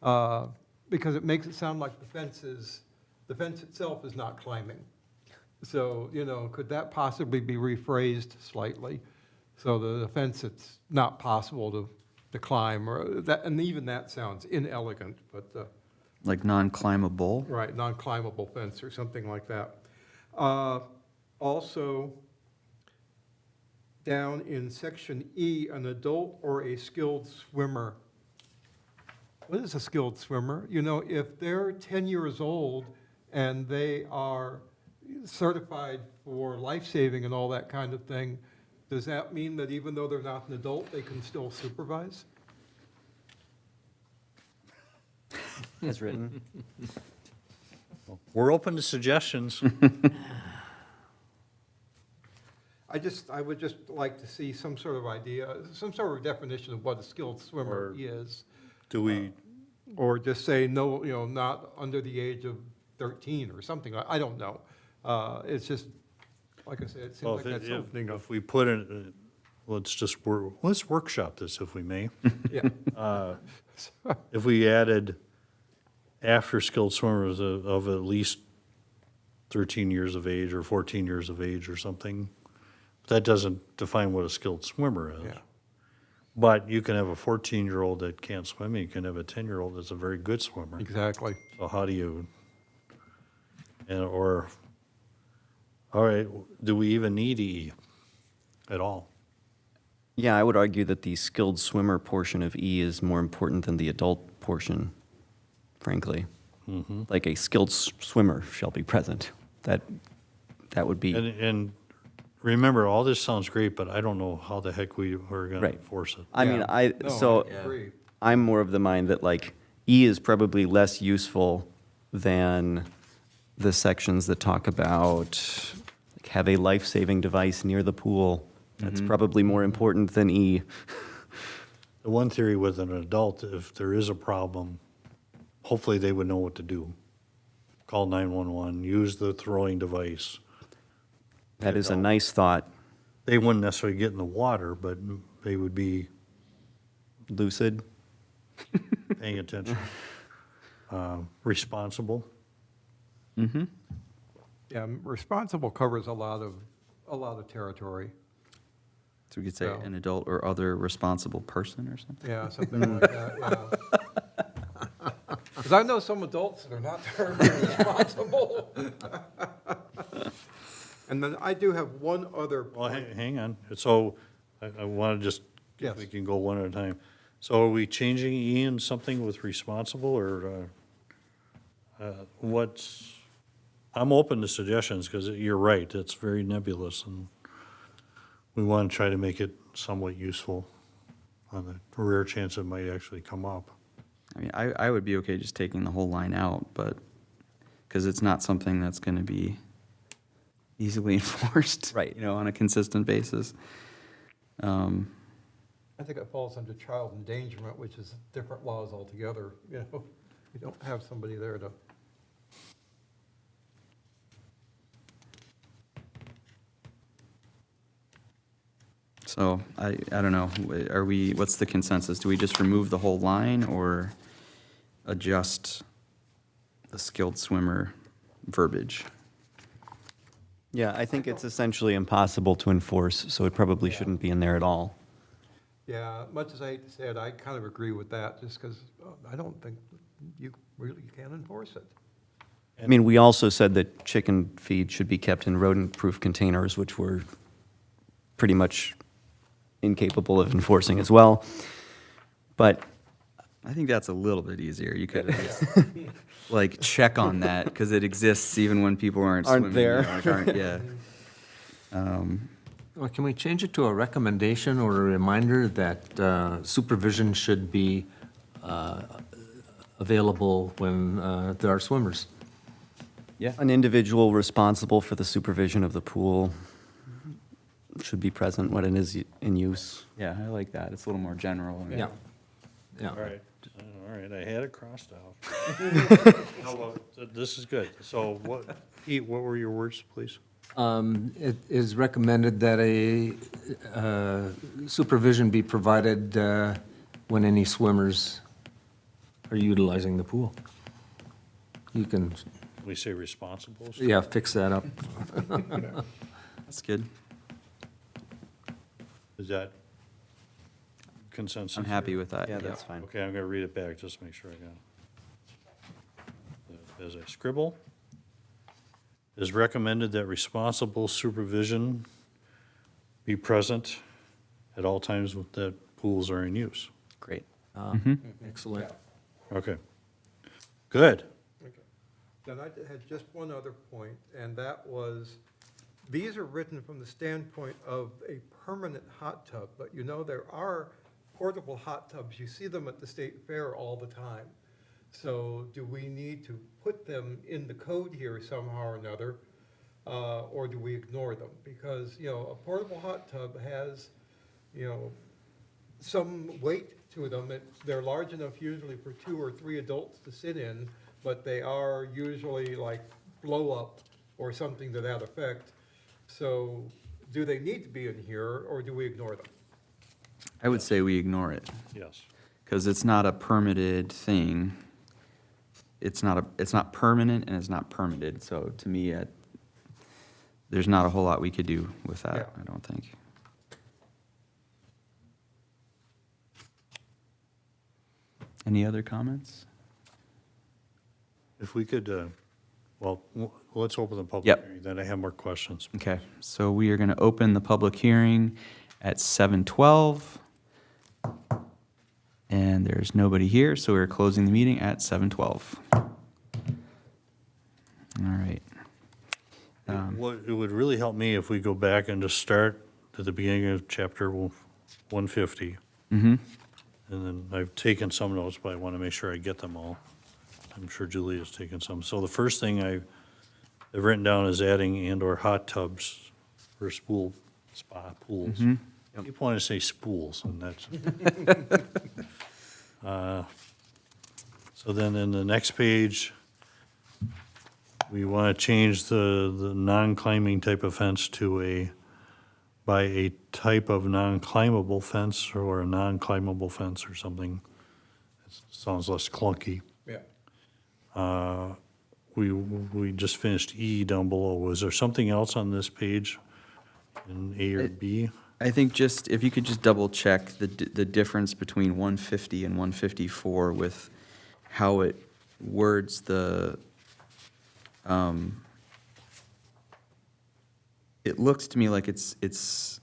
S3: because it makes it sound like the fence itself is not climbing. So, could that possibly be rephrased slightly? So the fence, it's not possible to climb, or that, and even that sounds inelegant, but,
S1: Like non-climbable?
S3: right, non-climbable fence or something like that. Also, down in section E, an adult or a skilled swimmer. What is a skilled swimmer? If they're 10 years old and they are certified for life-saving and all that kind of thing, does that mean that even though they're not an adult, they can still supervise?
S4: As written.
S2: We're open to suggestions.
S3: I would just like to see some sort of idea, some sort of definition of what a skilled swimmer
S2: Or-
S3: is.
S2: Do we,
S3: Or just say, no, not under the age of 13 or something, I don't know. It's just, like I said, it seems
S2: well,
S3: like that's opening up.
S2: if we put in, let's workshop this if we may.
S3: Yeah,
S2: If we added after skilled swimmers of at least 13 years of age or 14 years of age or something, that doesn't define what a skilled swimmer is.
S3: yeah.
S2: But you can have a 14-year-old that can't swim, and you can have a 10-year-old that's a very good swimmer.
S3: Exactly.
S2: So how do you, all right, do we even need E at all?
S4: Yeah, I would argue that the skilled swimmer portion of E is more important than the adult portion, frankly. Like a skilled swimmer shall be present. That would be,
S2: And remember, all this sounds great, but I don't know how the heck we are going to
S4: Right.
S2: enforce it.
S4: I mean,
S3: Yeah. No,
S4: so
S3: I agree.
S4: I'm more of the mind that like E is probably less useful than the sections that talk about like, have a life-saving device near the pool. That's probably more important than E.
S2: The one theory with an adult, if there is a problem, hopefully they would know what to do. Call 911, use the throwing device.
S4: That is a nice thought.
S2: They wouldn't necessarily get in the water, but they would be
S4: Lucid.
S2: paying attention. Responsible.
S3: Yeah, responsible covers a lot of territory.
S1: So we could say
S3: So-
S1: an adult or other responsible person or something?
S3: Yeah, something like that, yeah. Because I know some adults that are not terribly responsible. And then I do have one other
S2: Well,
S3: point.
S2: hang on. So I want to just, if
S3: Yes.
S2: we can go one at a time. So are we changing E in something with responsible or what's, I'm open to suggestions because you're right, it's very nebulous and we want to try to make it somewhat useful on the rare chance it might actually come up.
S1: I mean, I would be okay just taking the whole line out, but, because it's not something that's going to be easily enforced.
S4: Right.
S1: You know, on a consistent basis.
S3: I think it falls under child endangerment, which is different laws altogether, you know? You don't have somebody there to,
S1: So I don't know, what's the consensus? Do we just remove the whole line or adjust the skilled swimmer verbiage?
S4: Yeah, I think it's essentially impossible to enforce, so it probably shouldn't be in there at all.
S3: yeah, much as I hate to say it, I kind of agree with that, just because I don't think you really can enforce it.
S4: I mean, we also said that chicken feed should be kept in rodent-proof containers, which we're pretty much incapable of enforcing as well. But
S1: I think that's a little bit easier. You could like check on that because it exists even when people aren't
S4: Aren't
S1: swimming.
S4: there.
S1: You know, like, aren't- yeah.
S6: Well, can we change it to a recommendation or a reminder that supervision should be available when there are swimmers?
S1: Yeah.
S4: an individual responsible for the supervision of the pool should be present when it is in use.
S1: Yeah, I like that. It's a little more general.
S6: Yeah. Yeah.
S2: All right, I had it crossed out. No, well, this is good. So Pete, what were your words, please?
S6: It is recommended that a supervision be provided when any swimmers are utilizing the pool. You can,
S2: We say responsible?
S6: yeah, fix that up.
S1: That's good.
S2: Is that consensus?
S1: I'm happy with that.
S4: Yeah,
S1: Yep.
S4: that's fine.
S2: Okay, I'm gonna read it back, just to make sure I got it. As I scribble, it is recommended that responsible supervision be present at all times that pools are in use.
S4: Great.
S6: Excellent.
S2: Okay. Good.
S3: Okay. Then I had just one other point, and that was, these are written from the standpoint of a permanent hot tub, but you know, there are portable hot tubs. You see them at the state fair all the time. So do we need to put them in the code here somehow or another, or do we ignore them? Because, you know, a portable hot tub has, you know, some weight to them. They're large enough usually for 2 or 3 adults to sit in, but they are usually like blow up or something to that effect. So do they need to be in here, or do we ignore them?
S1: I would say we ignore it
S2: Yes.
S1: because it's not a permitted thing. It's not permanent and it's not permitted. So to me, there's not a whole lot we could do with that,
S3: Yeah.
S1: I don't think. Any other comments?
S2: If we could, let's open the public
S1: Yep.
S2: hearing, then I have more questions.
S1: Okay, so we are going to open the public hearing at 7:12. And there's nobody here, so we're closing the meeting at 7:12. All right.
S2: It would really help me if we go back and just start at the beginning of chapter 150.
S1: Mm-hmm.
S2: And then I've taken some notes, but I want to make sure I get them all. I'm sure Julie has taken some. So the first thing I've written down is adding and/or hot tubs for spa pools. People want to say spools, and that's. So then in the next page, we want to change the non-climbing type of fence to by a type of non-climbable fence or a non-climbable fence or something. It sounds less clunky.
S3: Yeah.
S2: We just finished E down below. Was there something else on this page in A or B?
S1: I think just, if you could just double check the difference between 150 and 154 with how it words it looks to me like it's,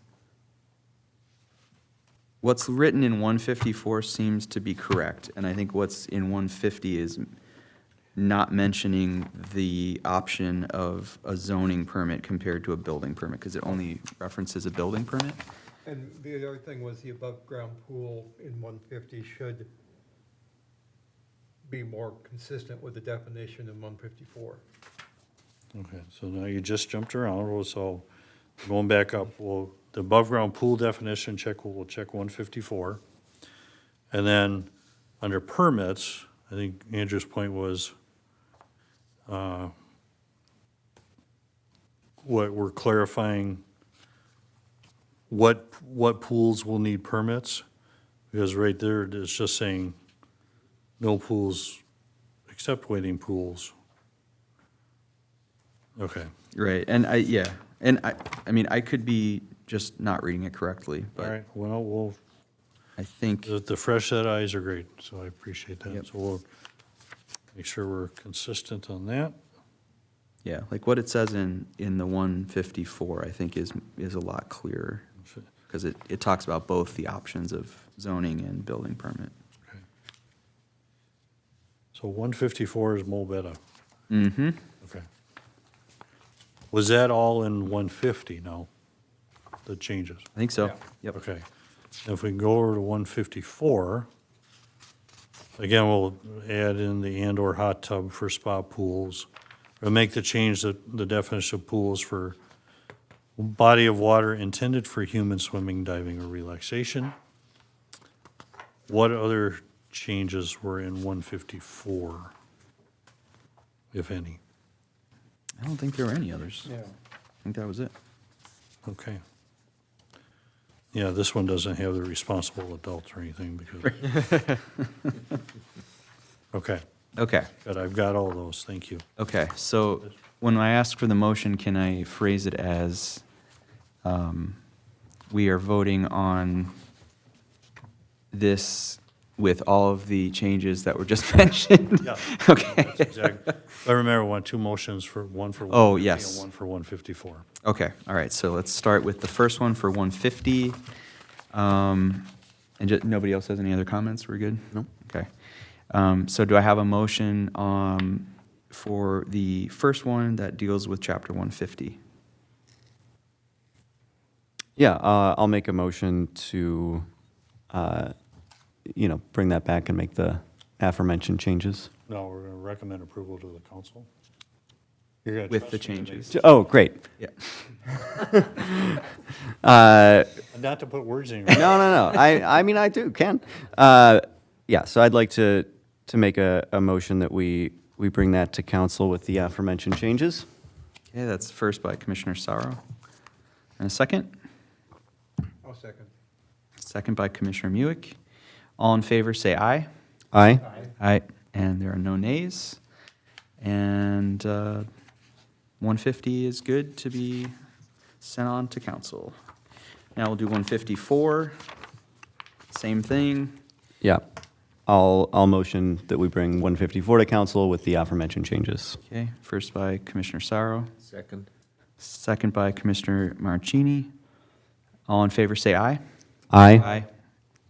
S1: what's written in 154 seems to be correct, and I think what's in 150 is not mentioning the option of a zoning permit compared to a building permit, because it only references a building permit.
S3: And the other thing was the above-ground pool in 150 should be more consistent with the definition in 154.
S2: Okay, so now you just jumped around, so going back up, well, the above-ground pool definition check, we'll check 154. And then, under permits, I think Andrew's point was, what we're clarifying, what pools will need permits? Because right there, it's just saying, no pools except wading pools. Okay.
S1: Right, and I mean, I could be just not reading it correctly,
S2: All
S1: but
S2: right, well, we'll,
S1: I think,
S2: the fresh set eyes are great, so I appreciate
S1: Yep.
S2: that. So we'll make sure we're consistent on that.
S1: yeah, like what it says in the 154, I think is a lot clearer, because it talks about both the options of zoning and building permit.
S2: Okay. So 154 is Molbetta.
S1: Mm-hmm.
S2: Okay. Was that all in 150 now, the changes?
S1: I think so, yep.
S2: Okay. If we can go over to 154, again, we'll add in the and/or hot tub for spa pools. We'll make the change that the definition of pools for body of water intended for human swimming, diving, or relaxation. What other changes were in 154, if any?
S1: I don't think there were any others.
S3: Yeah.
S1: I think that was it.
S2: Okay. Yeah, this one doesn't have the responsible adults or anything because. Okay,
S1: Okay,
S2: good, I've got all those, thank you.
S1: okay, so when I ask for the motion, can I phrase it as, we are voting on this with all of the changes that were just mentioned?
S2: Yeah.
S1: Okay.
S2: That's exact- I remember two motions for one for.
S1: Oh,
S2: 150
S1: yes.
S2: And one for 154.
S1: Okay, all right, so let's start with the first one for 150. And nobody else has any other comments? We're good?
S4: No.
S1: Okay. So do I have a motion for the first one that deals with Chapter 150?
S4: Yeah, I'll make a motion to, bring that back and make the aforementioned changes.
S2: No, we're going to recommend approval to the council. You're gonna
S1: With the
S2: trust me to make-
S1: changes.
S4: Oh, great.
S1: Yeah.
S2: Not to put words in your mouth.
S4: No. I mean, I do, Ken. Yeah, so I'd like to make a motion that we bring that to council with the aforementioned changes.
S1: Okay, that's first by Commissioner Sorrow. And a second?
S3: I'll second.
S1: Second by Commissioner Muick. All in favor, say aye.
S4: Aye.
S1: Aye. And there are no nays. And 150 is good to be sent on to council. Now we'll do 154. Same thing.
S4: Yeah. I'll motion that we bring 154 to council with the aforementioned changes.
S1: Okay, first by Commissioner Sorrow,
S6: Second.
S1: second by Commissioner Marchini. All in favor, say aye.
S4: Aye.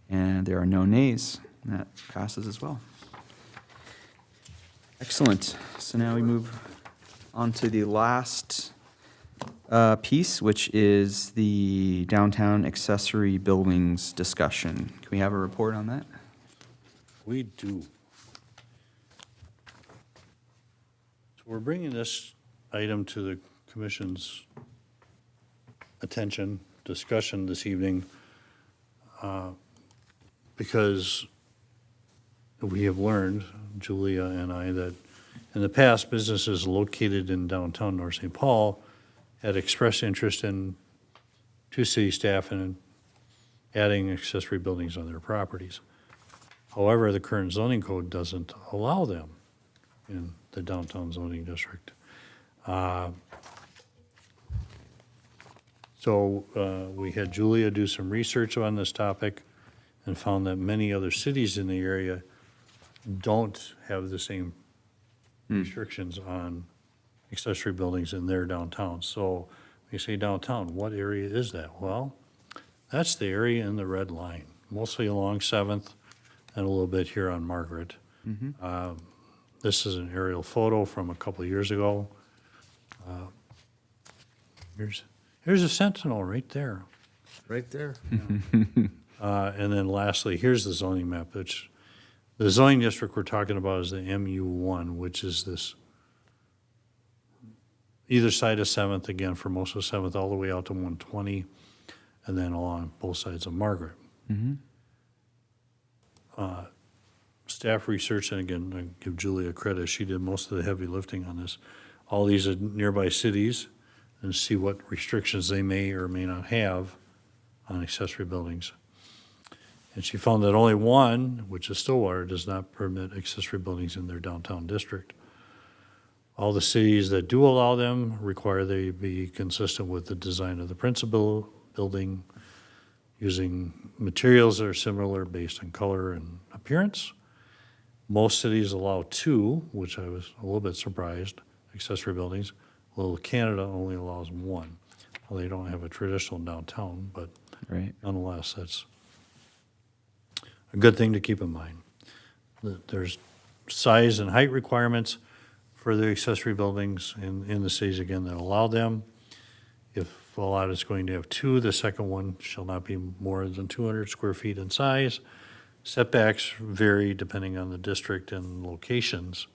S1: And there are no nays. That passes as well. Excellent. So now we move on to the last piece, which is the downtown accessory buildings discussion. Can we have a report on that?
S2: We do. So we're bringing this item to the commission's attention, discussion this evening, because we have learned, Julia and I, that in the past, businesses located in downtown North St. Paul had expressed interest to city staff in adding accessory buildings on their properties. However, the current zoning code doesn't allow them in the downtown zoning district. So we had Julia do some research on this topic and found that many other cities in the area don't have the same restrictions on accessory buildings in their downtown. So when you say downtown, what area is that? Well, that's the area in the red line, mostly along 7th and a little bit here on Margaret. This is an aerial photo from a couple of years ago. Here's a Sentinel right there.
S6: Right there.
S2: And then lastly, here's the zoning map, which the zoning district we're talking about is the MU1, which is this either side of 7th, again, for most of 7th, all the way out to 120, and then along both sides of Margaret. Staff research, and again, I give Julia credit, she did most of the heavy lifting on this. All these are nearby cities, and see what restrictions they may or may not have on accessory buildings. And she found that only one, which is Stillwater, does not permit accessory buildings in their downtown district. All the cities that do allow them require they be consistent with the design of the principal building, using materials that are similar based on color and appearance. Most cities allow 2, which I was a little bit surprised, accessory buildings. Little Canada only allows 1. Well, they don't have a traditional downtown, but
S1: Right.
S2: nonetheless, that's a good thing to keep in mind. There's size and height requirements for the accessory buildings in the cities, again, that allow them. If a lot is going to have 2, the second one shall not be more than 200 square feet in size. Setbacks vary depending on the district and locations.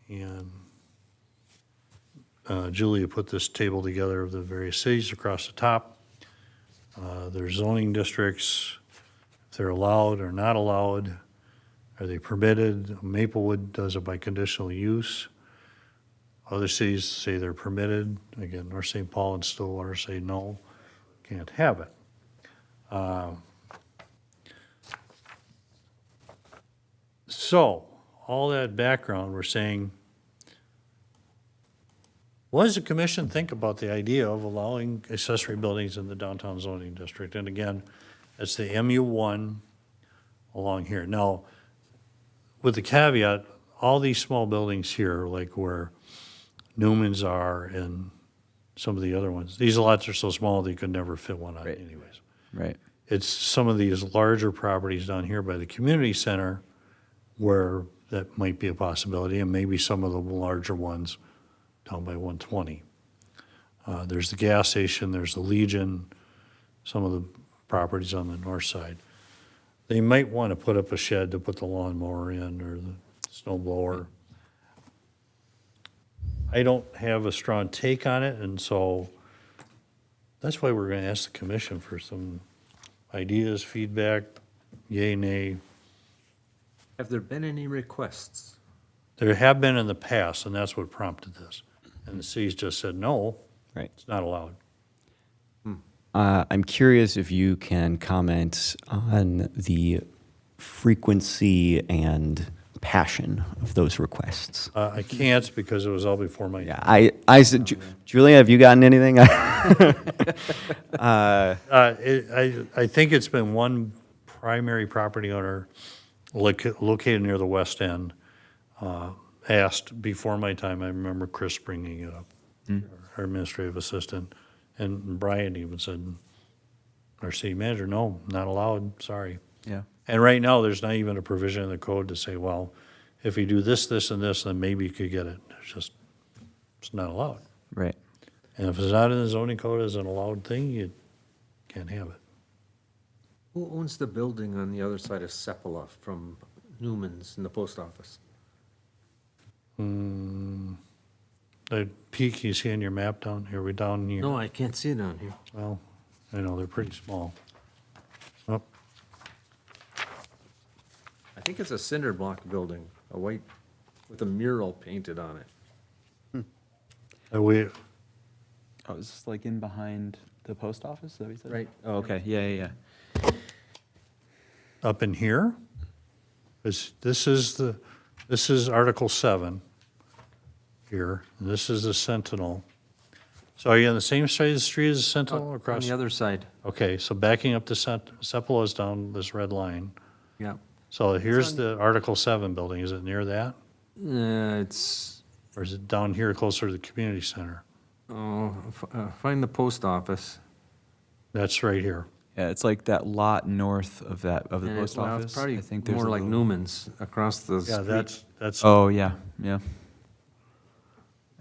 S2: And Julia put this table together of the various cities across the top. Their zoning districts, if they're allowed or not allowed, are they permitted? Maplewood does it by conditional use. Other cities say they're permitted. Again, North St. Paul and Stillwater say no, can't have it. So, all that background, we're saying, what does the commission think about the idea of allowing accessory buildings in the downtown zoning district? And again, it's the MU1 along here. Now, with the caveat, all these small buildings here, like where Newman's are and some of the other ones, these lots are so small they could never fit one on
S1: Right.
S2: anyways.
S1: Right.
S2: It's some of these larger properties down here by the community center where that might be a possibility, and maybe some of the larger ones down by 120. There's the gas station, there's the Legion, some of the properties on the north side. They might want to put up a shed to put the lawnmower in or the snow blower. I don't have a strong take on it, and so that's why we're going to ask the commission for some ideas, feedback, yay, nay.
S6: Have there been any requests?
S2: There have been in the past, and that's what prompted this. And the city's just said, no,
S4: Right.
S2: it's not allowed.
S4: I'm curious if you can comment on the frequency and passion of those requests.
S2: I can't because it was all before my
S4: Yeah, I said, Julia, have you gotten anything?
S2: I think it's been one primary property owner located near the west end asked before my time. I remember Chris bringing it up, our administrative assistant, and Brian even said, our city manager, no, not allowed, sorry.
S1: Yeah.
S2: And right now, there's not even a provision in the code to say, well, if you do this, this, and this, then maybe you could get it. It's not allowed.
S1: Right.
S2: And if it's not in the zoning code as an allowed thing, you can't have it.
S6: Who owns the building on the other side of Sepulveda from Newman's in the post office?
S2: The peak you see on your map down here, we down here.
S6: No, I can't see it on here.
S2: Well, I know, they're pretty small. Oh,
S6: I think it's a cinder block building, a white, with a mural painted on it.
S2: we,
S1: Oh, is this like in behind the post office? Is that what you said?
S6: Right.
S1: Oh, okay. Yeah, yeah, yeah.
S2: up in here, this is Article 7 here, and this is the Sentinel. So are you on the same side of the street as the Sentinel
S6: On
S2: across?
S6: the other side,
S2: Okay, so backing up to Sepulveda is down this red line.
S6: yeah.
S2: So here's the Article 7 building. Is it near that?
S6: It's,
S2: Or is it down here closer to the community center?
S6: find the post office.
S2: That's right here.
S1: Yeah, it's like that lot north of that, of the
S6: And
S1: post
S6: well, it's
S1: office.
S6: probably
S1: I think there's
S6: more
S1: a
S6: like
S1: little-
S6: Newman's across the street.
S2: Yeah, that's,
S1: Oh, yeah, yeah.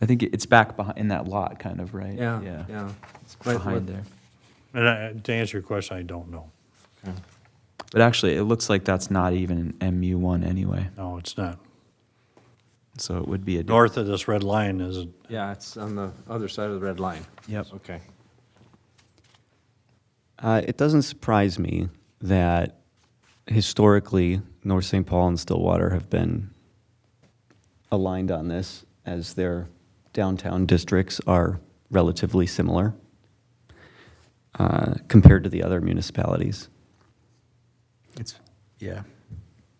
S1: I think it's back behind, in that lot, kind of, right?
S6: Yeah,
S1: Yeah,
S6: yeah. It's
S1: behind there.
S2: and to answer your question, I don't know.
S1: But actually, it looks like that's not even an MU1 anyway.
S2: No, it's not.
S1: So it would be a.
S2: North of this red line is,
S6: Yeah, it's on the other side of the red line.
S1: Yep.
S6: Okay.
S4: It doesn't surprise me that historically, North St. Paul and Stillwater have been aligned on this, as their downtown districts are relatively similar compared to the other municipalities.
S1: It's, yeah,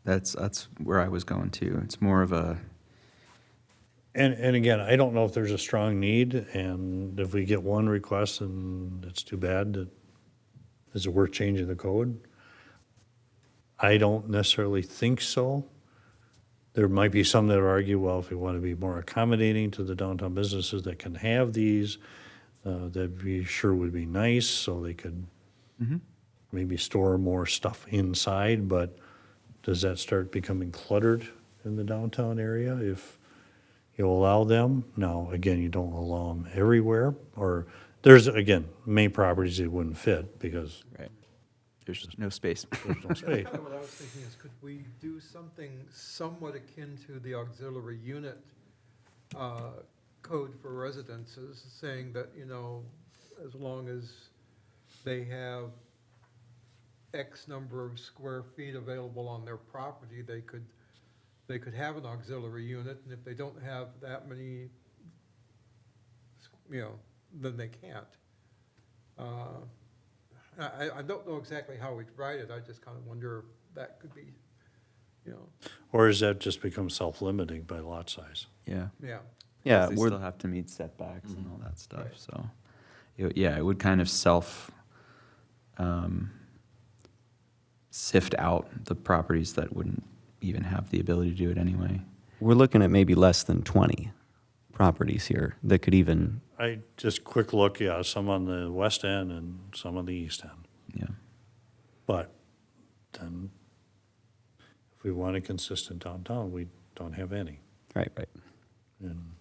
S1: that's where I was going to. It's more of a,
S2: and again, I don't know if there's a strong need, and if we get one request, and it's too bad, is it worth changing the code? I don't necessarily think so. There might be some that argue, well, if we want to be more accommodating to the downtown businesses that can have these, that we sure would be nice, so they could maybe store more stuff inside, but does that start becoming cluttered in the downtown area if you allow them? Now, again, you don't allow them everywhere, or there's, again, main properties it wouldn't fit because
S1: right, there's no space.
S2: there's no space.
S3: Kind of what I was thinking is, could we do something somewhat akin to the auxiliary unit code for residences, saying that, you know, as long as they have X number of square feet available on their property, they could have an auxiliary unit, and if they don't have that many, you know, then they can't. I don't know exactly how we'd write it, I just kind of wonder if that could be, you know,
S2: Or does that just become self-limiting by lot size?
S1: Yeah.
S3: yeah.
S4: Yeah,
S1: They
S4: we're,
S1: still have to meet setbacks and all that stuff,
S3: Right.
S1: so, yeah, it would kind of sift out the properties that wouldn't even have the ability to do it anyway.
S4: we're looking at maybe less than 20 properties here that could even,
S2: I, just quick look, yeah, some on the west end and some on the east end.
S1: Yeah.
S2: But then, if we want a consistent downtown, we don't have any.
S4: right.
S2: And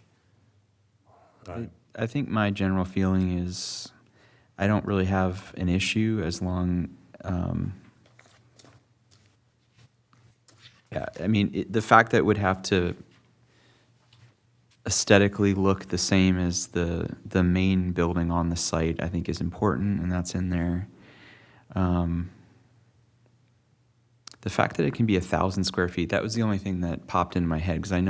S1: I think my general feeling is I don't really have an issue as long, yeah, I mean, the fact that it would have to aesthetically look the same as the main building on the site, I think is important, and that's in there. The fact that it can be 1,000 square feet, that was the only thing that popped into my head, because I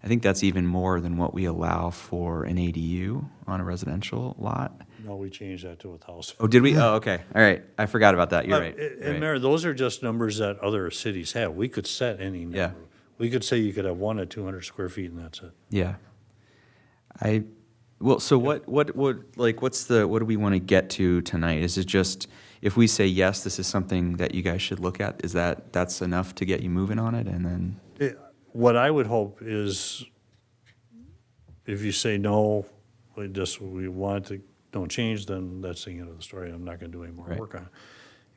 S1: think that's even more than what we allow for an ADU on a residential lot.
S2: no, we changed that to 1,000.
S1: Oh, did we? Oh, okay. All right. I forgot about that. You're right.
S2: And
S1: Right.
S2: Mayor, those are just numbers that other cities have. We could set any number.
S1: Yeah.
S2: We could say you could have 1 at 200 square feet and that's it.
S1: Yeah. So what do we want to get to tonight? Is it just, if we say, yes, this is something that you guys should look at, that's enough to get you moving on it, and then?
S2: What I would hope is, if you say no, we want to, don't change, then that's the end of the story. I'm not gonna do any more
S1: Right.
S2: work on it.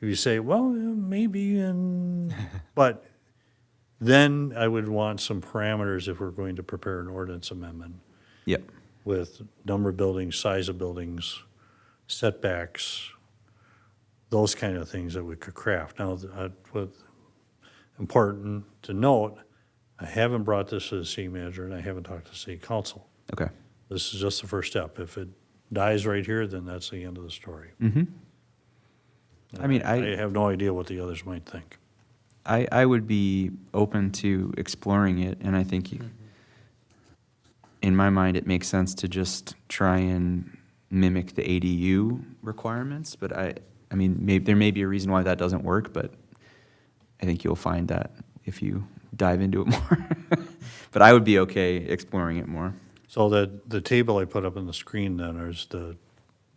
S2: If you say, well, maybe, but then I would want some parameters if we're going to prepare an ordinance amendment
S1: Yep.
S2: with number of buildings, size of buildings, setbacks, those kind of things that we could craft. Now, important to note, I haven't brought this to the city manager and I haven't talked to city council.
S1: Okay.
S2: This is just the first step. If it dies right here, then that's the end of the story.
S1: Mm-hmm. I mean,
S2: I have no idea what the others might think.
S1: I would be open to exploring it, and I think in my mind, it makes sense to just try and mimic the ADU requirements, but I mean, there may be a reason why that doesn't work, but I think you'll find that if you dive into it more. But I would be okay exploring it more.
S2: So the table I put up on the screen then is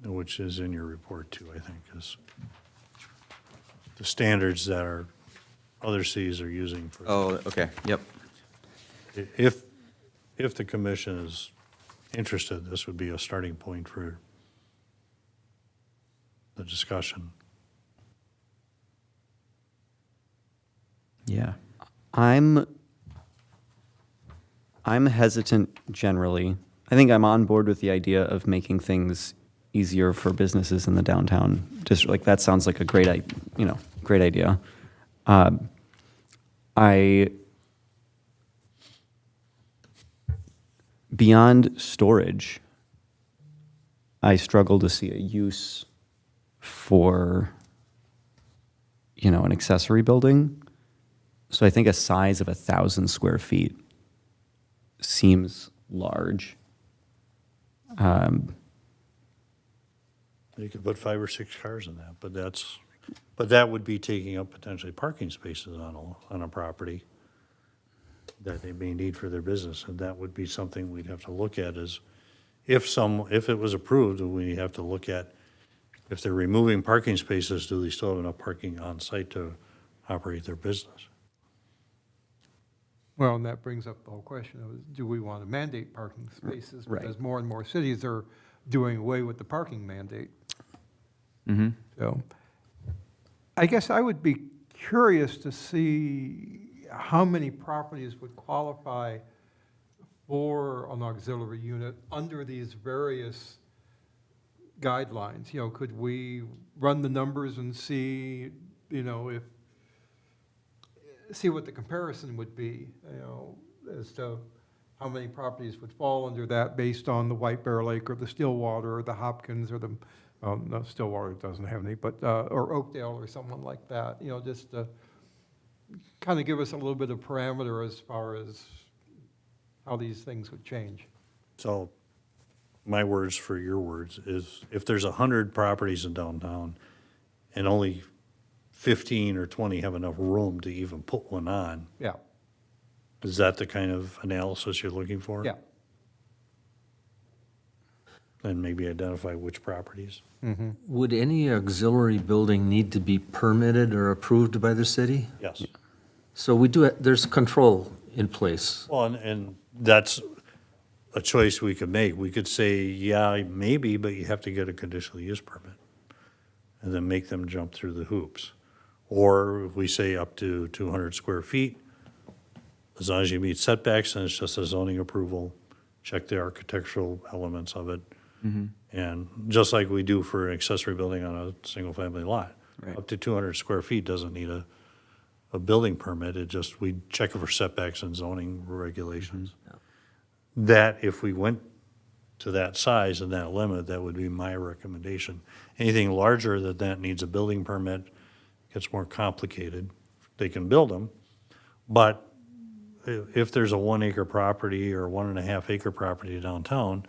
S2: which is in your report too, I think, is the standards that other cities are using for.
S1: Oh, okay, yep.
S2: If the commission is interested, this would be a starting point for the discussion.
S1: Yeah.
S4: I'm hesitant generally. I think I'm on board with the idea of making things easier for businesses in the downtown district. Like, that sounds like a great idea. beyond storage, I struggle to see a use for, an accessory building. So I think a size of 1,000 square feet seems large.
S2: You could put 5 or 6 cars in that, but that would be taking up potentially parking spaces on a property that they may need for their business, and that would be something we'd have to look at is, if it was approved, we have to look at, if they're removing parking spaces, do they still have enough parking on site to operate their business?
S3: Well, and that brings up the whole question of, do we want to mandate parking spaces?
S4: Right.
S3: Because more and more cities are doing away with the parking mandate. So I guess I would be curious to see how many properties would qualify for an auxiliary unit under these various guidelines. Could we run the numbers and see, see what the comparison would be, as to how many properties would fall under that based on the White Bear Lake or the Stillwater or the Hopkins or the, no, Stillwater doesn't have any, but, or Oakdale or someone like that, just to kind of give us a little bit of parameter as far as how these things would change.
S2: So my words for your words is, if there's 100 properties in downtown and only 15 or 20 have enough room to even put one on,
S3: Yeah,
S2: is that the kind of analysis you're looking for?
S3: yeah.
S2: And maybe identify which properties?
S6: Would any auxiliary building need to be permitted or approved by the city?
S2: Yes.
S6: So there's control in place.
S2: Well, and that's a choice we could make. We could say, yeah, maybe, but you have to get a conditional use permit, and then make them jump through the hoops. Or if we say up to 200 square feet, as long as you meet setbacks and it's just a zoning approval, check the architectural elements of it. And just like we do for an accessory building on a single-family lot.
S4: Right.
S2: Up to 200 square feet doesn't need a building permit. It just, we check it for setbacks and zoning regulations. That if we went to that size and that limit, that would be my recommendation. Anything larger than that needs a building permit, gets more complicated. They can build them, but if there's a 1 acre property or 1.5 acre property downtown,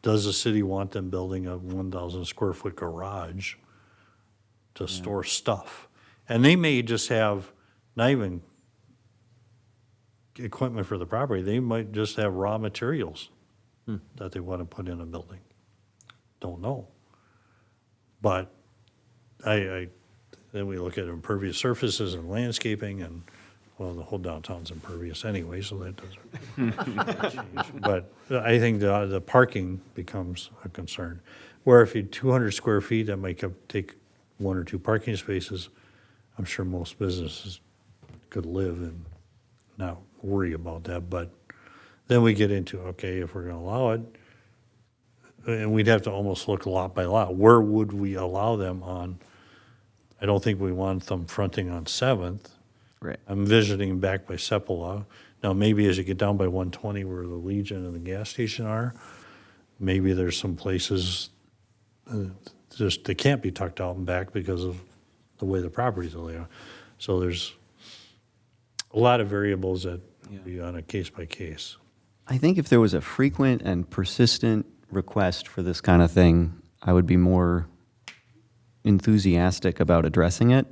S2: does the city want them building a 1,000 square foot garage to store stuff? And they may just have not even equipment for the property, they might just have raw materials that they want to put in a building. Don't know. But then we look at impervious surfaces and landscaping, and, well, the whole downtown's impervious anyway, so that doesn't change. But I think the parking becomes a concern. Where if you 200 square feet, that might take 1 or 2 parking spaces, I'm sure most businesses could live and not worry about that. But then we get into, okay, if we're going to allow it, and we'd have to almost look lot by lot. Where would we allow them on? I don't think we want them fronting on 7th.
S4: Right.
S2: I'm visiting back by Sepulveda. Now, maybe as you get down by 120 where the Legion and the gas station are, maybe there's some places just, they can't be tucked out and back because of the way the properties are laid out. So there's a lot of variables that be on a case by case.
S4: I think if there was a frequent and persistent request for this kind of thing, I would be more enthusiastic about addressing it.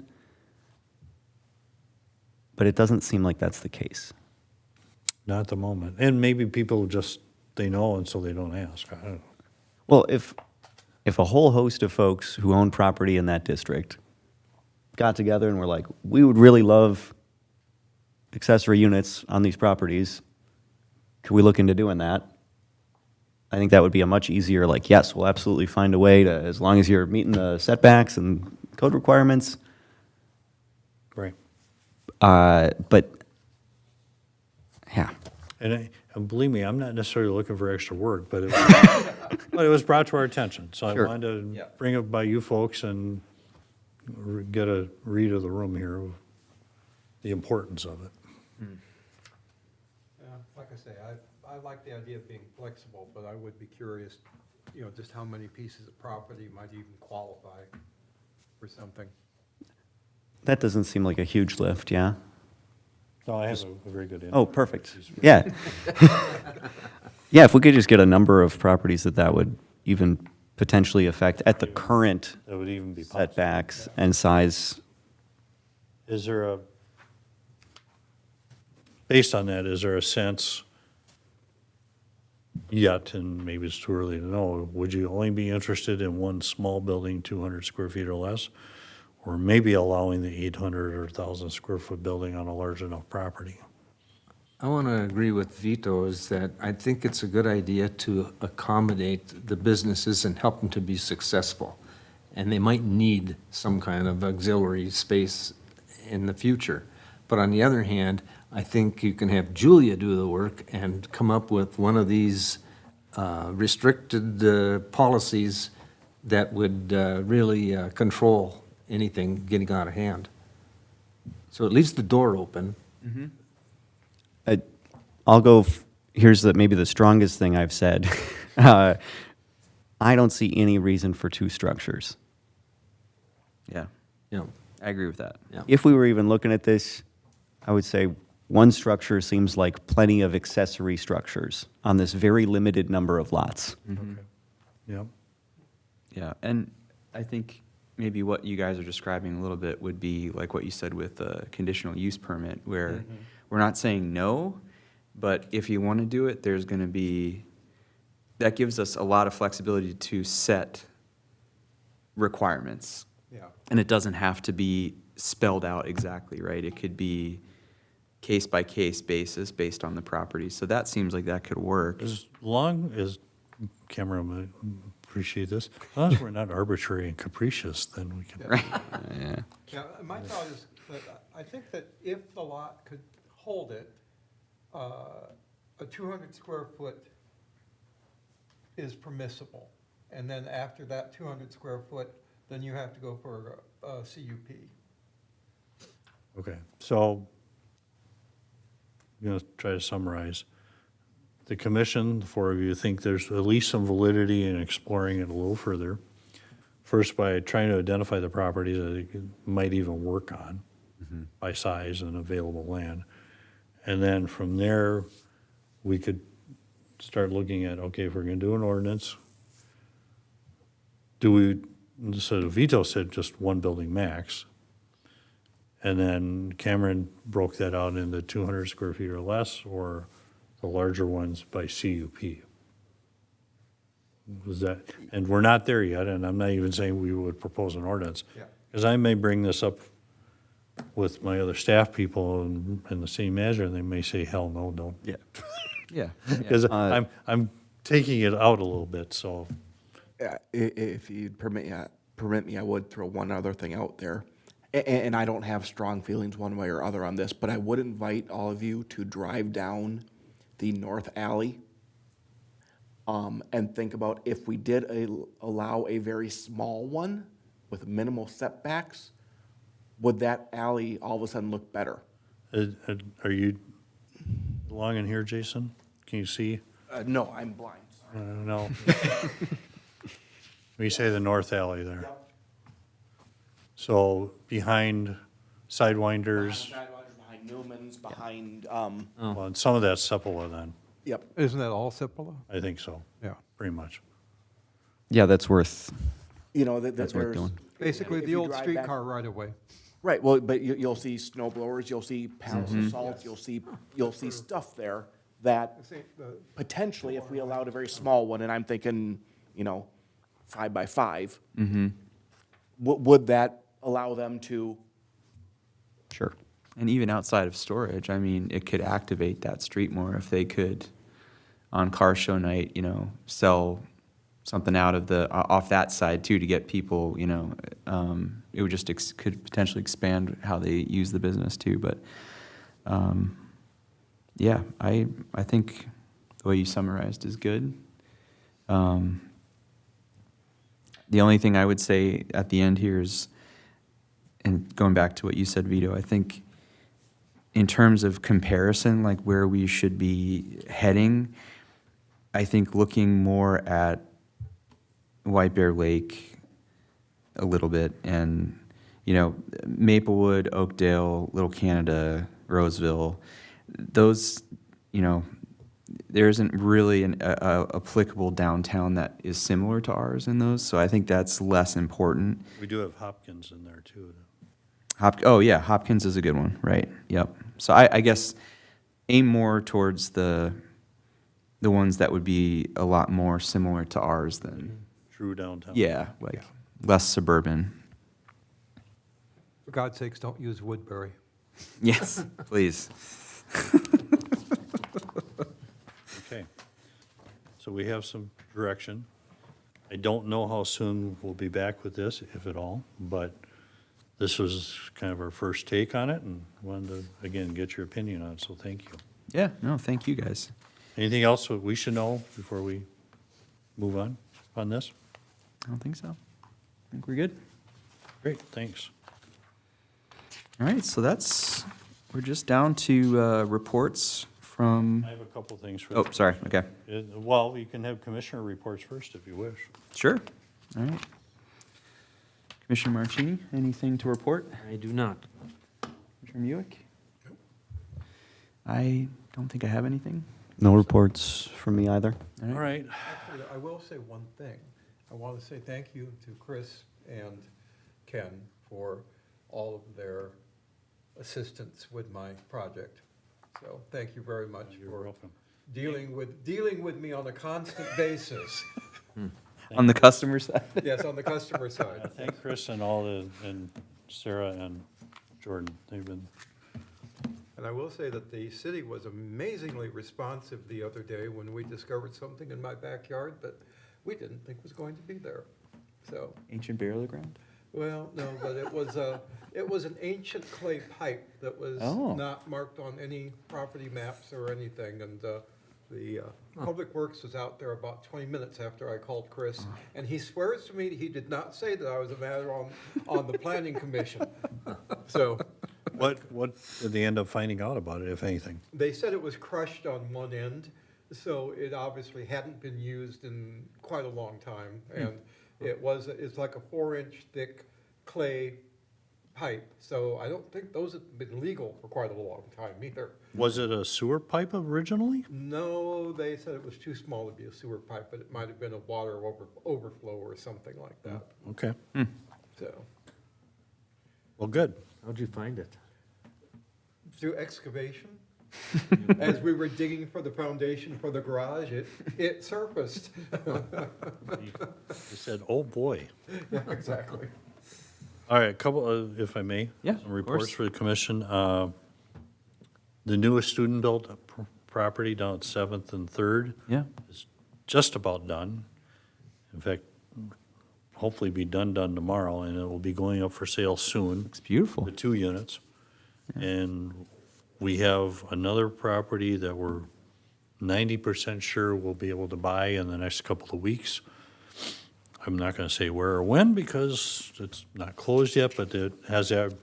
S4: But it doesn't seem like that's the case.
S2: Not at the moment. And maybe people just, they know, and so they don't ask. I don't know.
S4: Well, if a whole host of folks who own property in that district got together and were like, we would really love accessory units on these properties, could we look into doing that? I think that would be a much easier, like, yes, we'll absolutely find a way to, as long as you're meeting the setbacks and code requirements.
S2: Right.
S4: But, yeah.
S2: And believe me, I'm not necessarily looking for extra work, but it was brought to our attention. So
S4: Sure.
S2: I wanted to bring it by you folks and get a read of the room here of the importance of it.
S3: like I say, I like the idea of being flexible, but I would be curious, just how many pieces of property might even qualify for something.
S4: That doesn't seem like a huge lift, yeah?
S2: No, I have a very good.
S4: Oh, perfect. Yeah. Yeah, if we could just get a number of properties that would even potentially affect at the current
S2: That would even be possible.
S4: setbacks and size.
S2: Is there based on that, is there a sense yet, and maybe it's too early to know, would you only be interested in one small building, 200 square feet or less? Or maybe allowing the 800 or 1,000 square foot building on a large enough property?
S6: I want to agree with Vito is that I think it's a good idea to accommodate the businesses and help them to be successful. And they might need some kind of auxiliary space in the future. But on the other hand, I think you can have Julia do the work and come up with one of these restricted policies that would really control anything getting out of hand. So it leaves the door open.
S4: I'll go, here's maybe the strongest thing I've said. I don't see any reason for two structures.
S1: Yeah,
S6: You know,
S1: I agree with that.
S6: yeah.
S4: If we were even looking at this, I would say one structure seems like plenty of accessory structures on this very limited number of lots.
S2: Yep.
S1: Yeah, and I think maybe what you guys are describing a little bit would be like what you said with the conditional use permit, where we're not saying no, but if you want to do it, there's going to be, that gives us a lot of flexibility to set requirements.
S3: Yeah.
S1: And it doesn't have to be spelled out exactly, right? It could be case-by-case basis based on the property. So that seems like that could work.
S2: As long as, Cameron, I appreciate this, as long as we're not arbitrary and capricious, then we can.
S1: Right.
S4: Yeah.
S3: Yeah, my thought is that I think that if the lot could hold it, a 200 square foot is permissible. And then after that 200 square foot, then you have to go for a CUP.
S2: Okay, so, try to summarize. The commission, the four of you, think there's at least some validity in exploring it a little further. First, by trying to identify the properties that it might even work on by size and available land. And then from there, we could start looking at, okay, if we're gonna do an ordinance, do we, so Vito said just one building max. And then Cameron broke that out into 200 square feet or less, or the larger ones by CUP. Was that, and we're not there yet, and I'm not even saying we would propose an ordinance.
S3: Yeah.
S2: Because I may bring this up with my other staff people in the same measure, and they may say, hell no, don't.
S4: Yeah.
S1: Yeah.
S2: Because I'm taking it out a little bit, so.
S7: If you'd permit me, I would throw one other thing out there. And I don't have strong feelings one way or other on this, but I would invite all of you to drive down the north alley and think about if we did allow a very small one with minimal setbacks, would that alley all of a sudden look better?
S2: Are you along in here, Jason? Can you see?
S7: No, I'm blind, sorry.
S2: No. When you say the north alley there. So behind Sidewinders,
S7: Behind Newman's, behind,
S2: well, and some of that's Sepulveda then,
S7: yep.
S3: Isn't that all Cipolla?
S2: I think so,
S3: Yeah.
S2: pretty much.
S4: Yeah, that's worth,
S7: You know,
S4: That's worth
S7: there's.
S4: doing.
S3: Basically,
S7: if
S3: the
S7: you
S3: old
S7: drive back-
S3: streetcar right away.
S7: Right, well, but you'll see snow blowers, you'll see pallets of salt, you'll see stuff there that potentially, if we allowed a very small one, and I'm thinking, 5 by 5, would that allow them to?
S4: sure.
S1: And even outside of storage, I mean, it could activate that street more if they could, on car show night, sell something out of off that side too to get people, it would just could potentially expand how they use the business too. But yeah, I think the way you summarized is good. The only thing I would say at the end here is, and going back to what you said, Vito, I think in terms of comparison, like where we should be heading, I think looking more at White Bear Lake a little bit, and, you know, Maplewood, Oakdale, Little Canada, Roseville, those, you know, there isn't really a applicable downtown that is similar to ours in those, so I think that's less important.
S2: We do have Hopkins in there too.
S1: Oh, yeah, Hopkins is a good one, right, yep. So I guess aim more towards the ones that would be a lot more similar to ours than,
S2: True downtown.
S1: yeah, like less suburban.
S3: For God's sakes, don't use Woodbury.
S1: Yes, please.
S2: Okay. So we have some direction. I don't know how soon we'll be back with this, if at all, but this was kind of our first take on it, and wanted to, again, get your opinion on it, so thank you.
S1: Yeah, no, thank you guys.
S2: Anything else that we should know before we move on this?
S1: I don't think so. I think we're good.
S2: Great, thanks.
S1: All right, so we're just down to reports from,
S2: I have a couple things for.
S1: oh, sorry, okay.
S2: Well, you can have commissioner reports first if you wish.
S1: Sure, all right. Commissioner Marchini, anything to report?
S6: I do not.
S1: Commissioner Muick? I don't think I have anything.
S4: No reports from me either.
S2: All right.
S3: Actually, I will say one thing. I want to say thank you to Chris and Ken for all of their assistance with my project. So thank you very much
S2: You're
S3: for
S2: welcome.
S3: dealing with me on a constant basis.
S1: On the customer side?
S3: Yes, on the customer
S2: I
S3: side.
S2: thank Chris and and Sarah and Jordan. They've been,
S3: And I will say that the city was amazingly responsive the other day when we discovered something in my backyard that we didn't think was going to be there. So,
S1: Ancient burial ground?
S3: well, no, but it was an ancient clay pipe that was
S1: Oh.
S3: not marked on any property maps or anything, and the Public Works was out there about 20 minutes after I called Chris, and he swears to me he did not say that I was a matter on the planning commission. So,
S2: what did they end up finding out about it, if anything?
S3: they said it was crushed on one end, so it obviously hadn't been used in quite a long time, and it's like a 4-inch thick clay pipe, so I don't think those have been legal for quite a long time either.
S2: Was it a sewer pipe originally?
S3: No, they said it was too small to be a sewer pipe, but it might have been a water overflow or something like that,
S2: Okay,
S3: so.
S2: well, good.
S6: How'd you find it?
S3: Through excavation, as we were digging for the foundation for the garage, it surfaced.
S2: They said, oh, boy.
S3: Yeah, exactly.
S2: All right, a couple of, if I may.
S1: Yeah,
S2: Some
S1: of
S2: reports
S1: course.
S2: for the commission. The newest student-built property down at 7th and 3rd
S1: Yeah.
S2: is just about done. In fact, hopefully be done tomorrow, and it will be going up for sale soon.
S1: It's beautiful.
S2: The 2 units. And we have another property that we're 90% sure we'll be able to buy in the next couple of weeks. I'm not gonna say where or when because it's not closed yet, but it has that,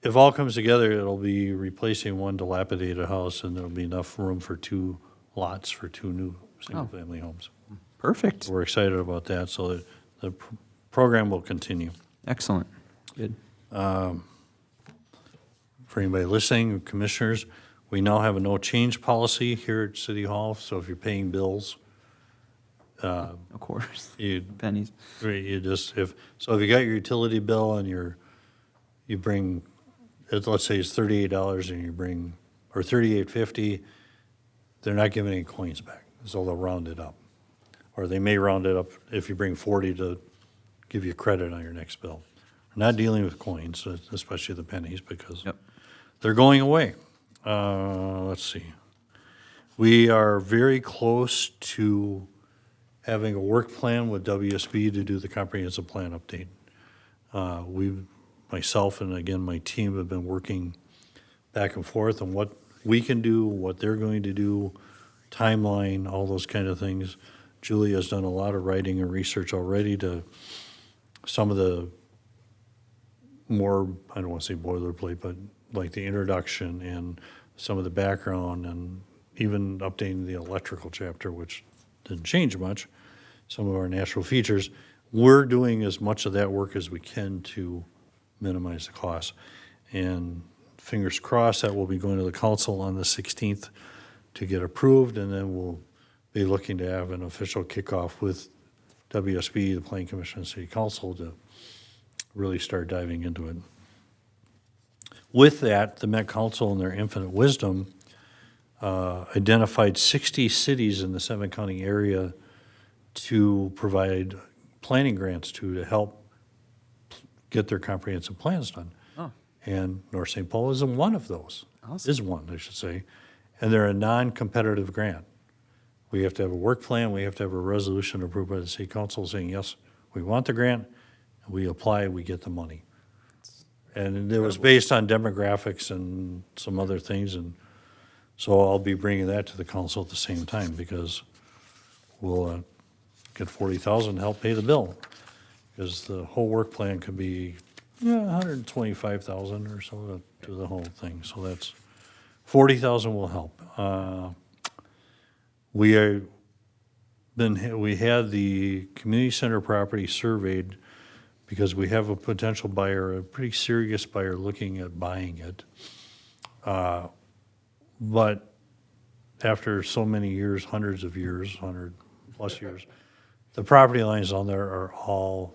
S2: if all comes together, it'll be replacing one dilapidated house and there'll be enough room for 2 lots for 2 new single-family homes.
S1: Perfect.
S2: We're excited about that, so that the program will continue.
S1: Excellent. Good.
S2: For anybody listening, commissioners, we now have a no change policy here at City Hall, so if you're paying bills,
S1: Of course.
S2: you,
S1: Pennies.
S2: you just, if you got your utility bill and you bring, let's say it's $38 and you bring, or $38.50, they're not giving any coins back, so they'll round it up. Or they may round it up if you bring 40 to give you credit on your next bill. We're not dealing with coins, especially the pennies, because
S1: Yep.
S2: they're going away. Let's see. We are very close to having a work plan with WSB to do the comprehensive plan update. Myself and again, my team have been working back and forth on what we can do, what they're going to do, timeline, all those kind of things. Julie has done a lot of writing and research already to some of the more, I don't want to say boilerplate, but like the introduction and some of the background and even updating the electrical chapter, which didn't change much, some of our natural features. We're doing as much of that work as we can to minimize the cost. And fingers crossed that we'll be going to the council on the 16th to get approved, and then we'll be looking to have an official kickoff with WSB, the Planning Commission, and City Council to really start diving into it. With that, the Met Council, in their infinite wisdom, identified 60 cities in the 7-county area to provide planning grants to help get their comprehensive plans done.
S1: Oh.
S2: And North St. Paul is one of those.
S1: Awesome.
S2: Is one, I should say. And they're a non-competitive grant. We have to have a work plan, we have to have a resolution approved by the city council saying, yes, we want the grant, and we apply, we get the money. And it was based on demographics and some other things, and so I'll be bringing that to the council at the same time, because we'll get 40,000 to help pay the bill. Because the whole work plan could be 125,000 or so to do the whole thing, so that's, 40,000 will help. We had the community center property surveyed because we have a potential buyer, a pretty serious buyer looking at buying it. But after so many years, hundreds of years, 100+ years, the property lines on there are all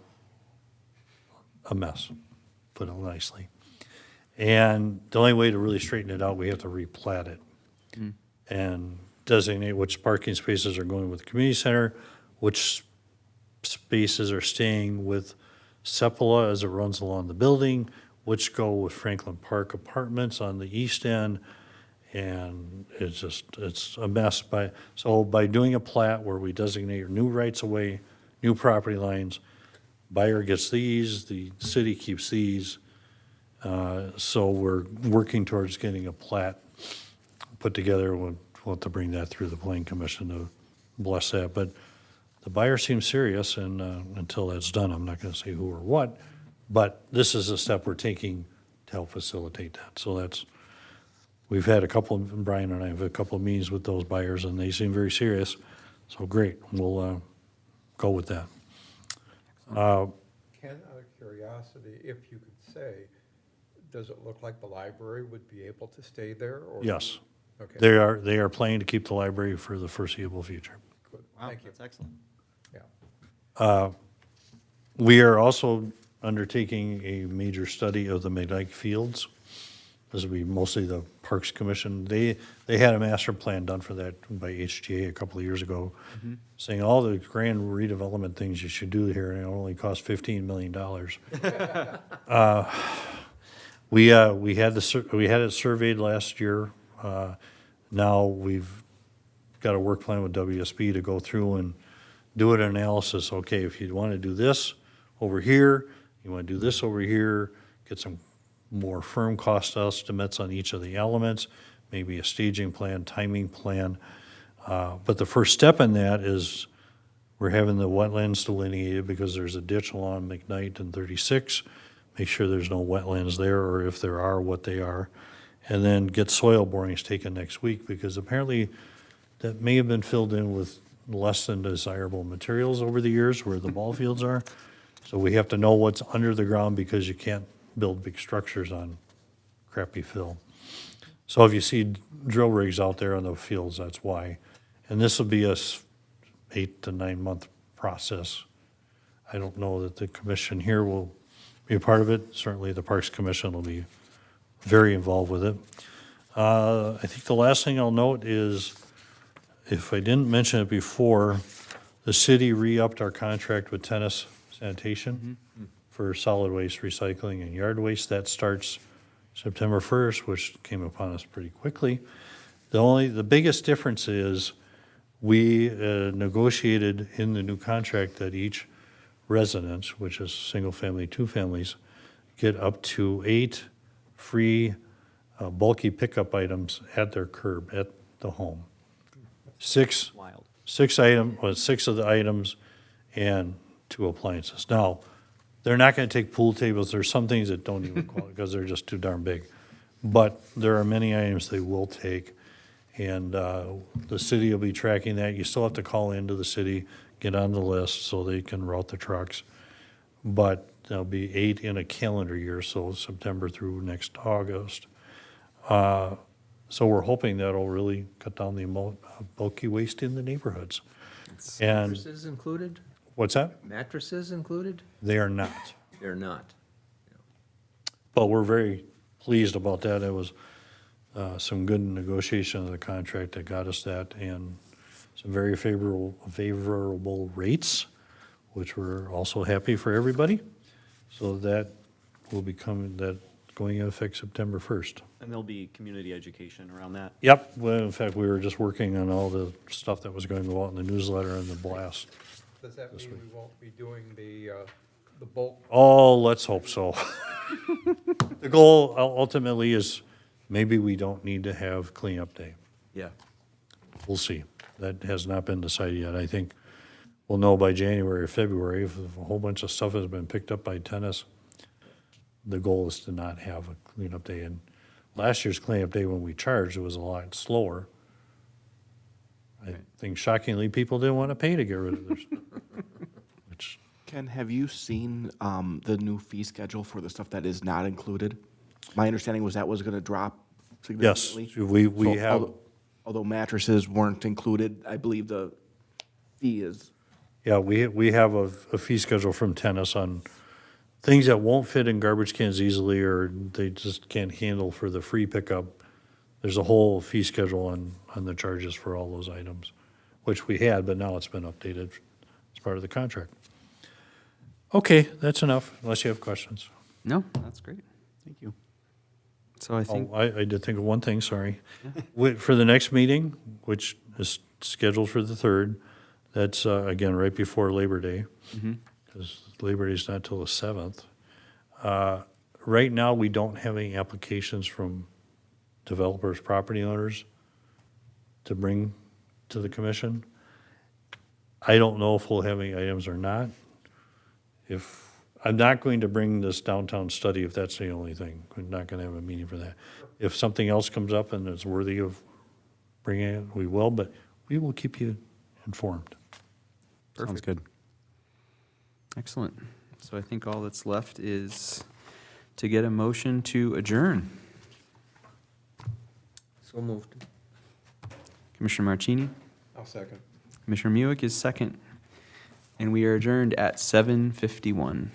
S2: a mess, put it nicely. And the only way to really straighten it out, we have to replat it and designate which parking spaces are going with the community center, which spaces are staying with Sepola as it runs along the building, which go with Franklin Park Apartments on the east end. And it's a mess. So by doing a plat where we designate new rights of way, new property lines, buyer gets these, the city keeps these. So we're working towards getting a plat put together. We'll have to bring that through the Planning Commission to bless that. But the buyer seems serious, and until that's done, I'm not going to say who or what. But this is a step we're taking to help facilitate that. So that's, we've had Brian and I have a couple of meetings with those buyers, and they seem very serious. So great, we'll go with that.
S3: Ken, out of curiosity, if you could say, does it look like the library would be able to stay there? Or
S2: Yes,
S3: Okay.
S2: they are planning to keep the library for the foreseeable future.
S3: Good.
S1: Wow,
S3: Thank you.
S1: that's excellent.
S3: Yeah.
S2: We are also undertaking a major study of the McDyke Fields. This will be mostly the Parks Commission. They had a master plan done for that by HGA a couple of years ago, saying all the grand redevelopment things you should do here, and it only cost $15 million. We had it surveyed last year. Now we've got a work plan with WSB to go through and do an analysis. Okay, if you want to do this over here, you want to do this over here, get some more firm cost estimates on each of the elements, maybe a staging plan, timing plan. But the first step in that is we're having the wetlands delineated because there's a ditch along McKnight and 36. Make sure there's no wetlands there, or if there are, what they are. And then get soil borings taken next week, because apparently that may have been filled in with less than desirable materials over the years where the ball fields are. So we have to know what's under the ground, because you can't build big structures on crappy fill. So if you see drill rigs out there on the fields, that's why. And this will be a 8 to 9 month process. I don't know that the commission here will be a part of it. Certainly the Parks Commission will be very involved with it. I think the last thing I'll note is, if I didn't mention it before, the city re-upped our contract with Tennis Sanitation for solid waste recycling and yard waste. That starts September 1st, which came upon us pretty quickly. The biggest difference is we negotiated in the new contract that each residence, which is single family, 2 families, get up to 8 free bulky pickup items at their curb at the home. 6
S4: Wild.
S2: 6 of the items and 2 appliances. Now, they're not going to take pool tables. There's some things that don't even qualify because they're just too darn big. But there are many items they will take, and the city will be tracking that. You still have to call into the city, get on the list so they can route the trucks. But there'll be 8 in a calendar year, so September through next August. So we're hoping that'll really cut down the amount of bulky waste in the neighborhoods. And
S6: Mattresses included?
S2: what's that?
S6: Mattresses included?
S2: They are not.
S6: They're not.
S2: But we're very pleased about that. It was some good negotiation of the contract that got us that, and some very favorable rates, which we're also happy for everybody. So that will be coming, that going into effect September 1st.
S4: And there'll be community education around that.
S2: Yep, well, in fact, we were just working on all the stuff that was going to go out in the newsletter and the blast.
S3: Does that mean we won't be doing the bulk?
S2: Oh, let's hope so. The goal ultimately is maybe we don't need to have cleanup day.
S4: Yeah.
S2: We'll see. That has not been decided yet. I think we'll know by January or February if a whole bunch of stuff has been picked up by tennis. The goal is to not have a cleanup day. And last year's cleanup day, when we charged, it was a lot slower. I think shockingly, people didn't want to pay to get rid of their stuff. Which,
S7: Ken, have you seen the new fee schedule for the stuff that is not included? My understanding was that was going to drop
S2: yes,
S7: significantly.
S2: we
S7: So
S2: have,
S7: although mattresses weren't included, I believe the fee is.
S2: yeah, we have a fee schedule from tennis on things that won't fit in garbage cans easily or they just can't handle for the free pickup. There's a whole fee schedule on the charges for all those items, which we had, but now it's been updated as part of the contract. Okay, that's enough, unless you have questions.
S1: No, that's great. Thank you. So I think,
S2: Oh, I did think of one thing, sorry. For the next meeting, which is scheduled for the 3rd, that's, again, right before Labor Day, because Labor Day is not till the 7th. Right now, we don't have any applications from developers, property owners to bring to the commission. I don't know if we'll have any items or not. I'm not going to bring this downtown study if that's the only thing. We're not going to have a meeting for that. If something else comes up and it's worthy of bringing it, we will, but we will keep you informed.
S4: Sounds good.
S1: excellent. So I think all that's left is to get a motion to adjourn.
S6: So moved.
S1: Commissioner Marchini,
S3: I'll second.
S1: Commissioner Muick is second, and we are adjourned at 7:51.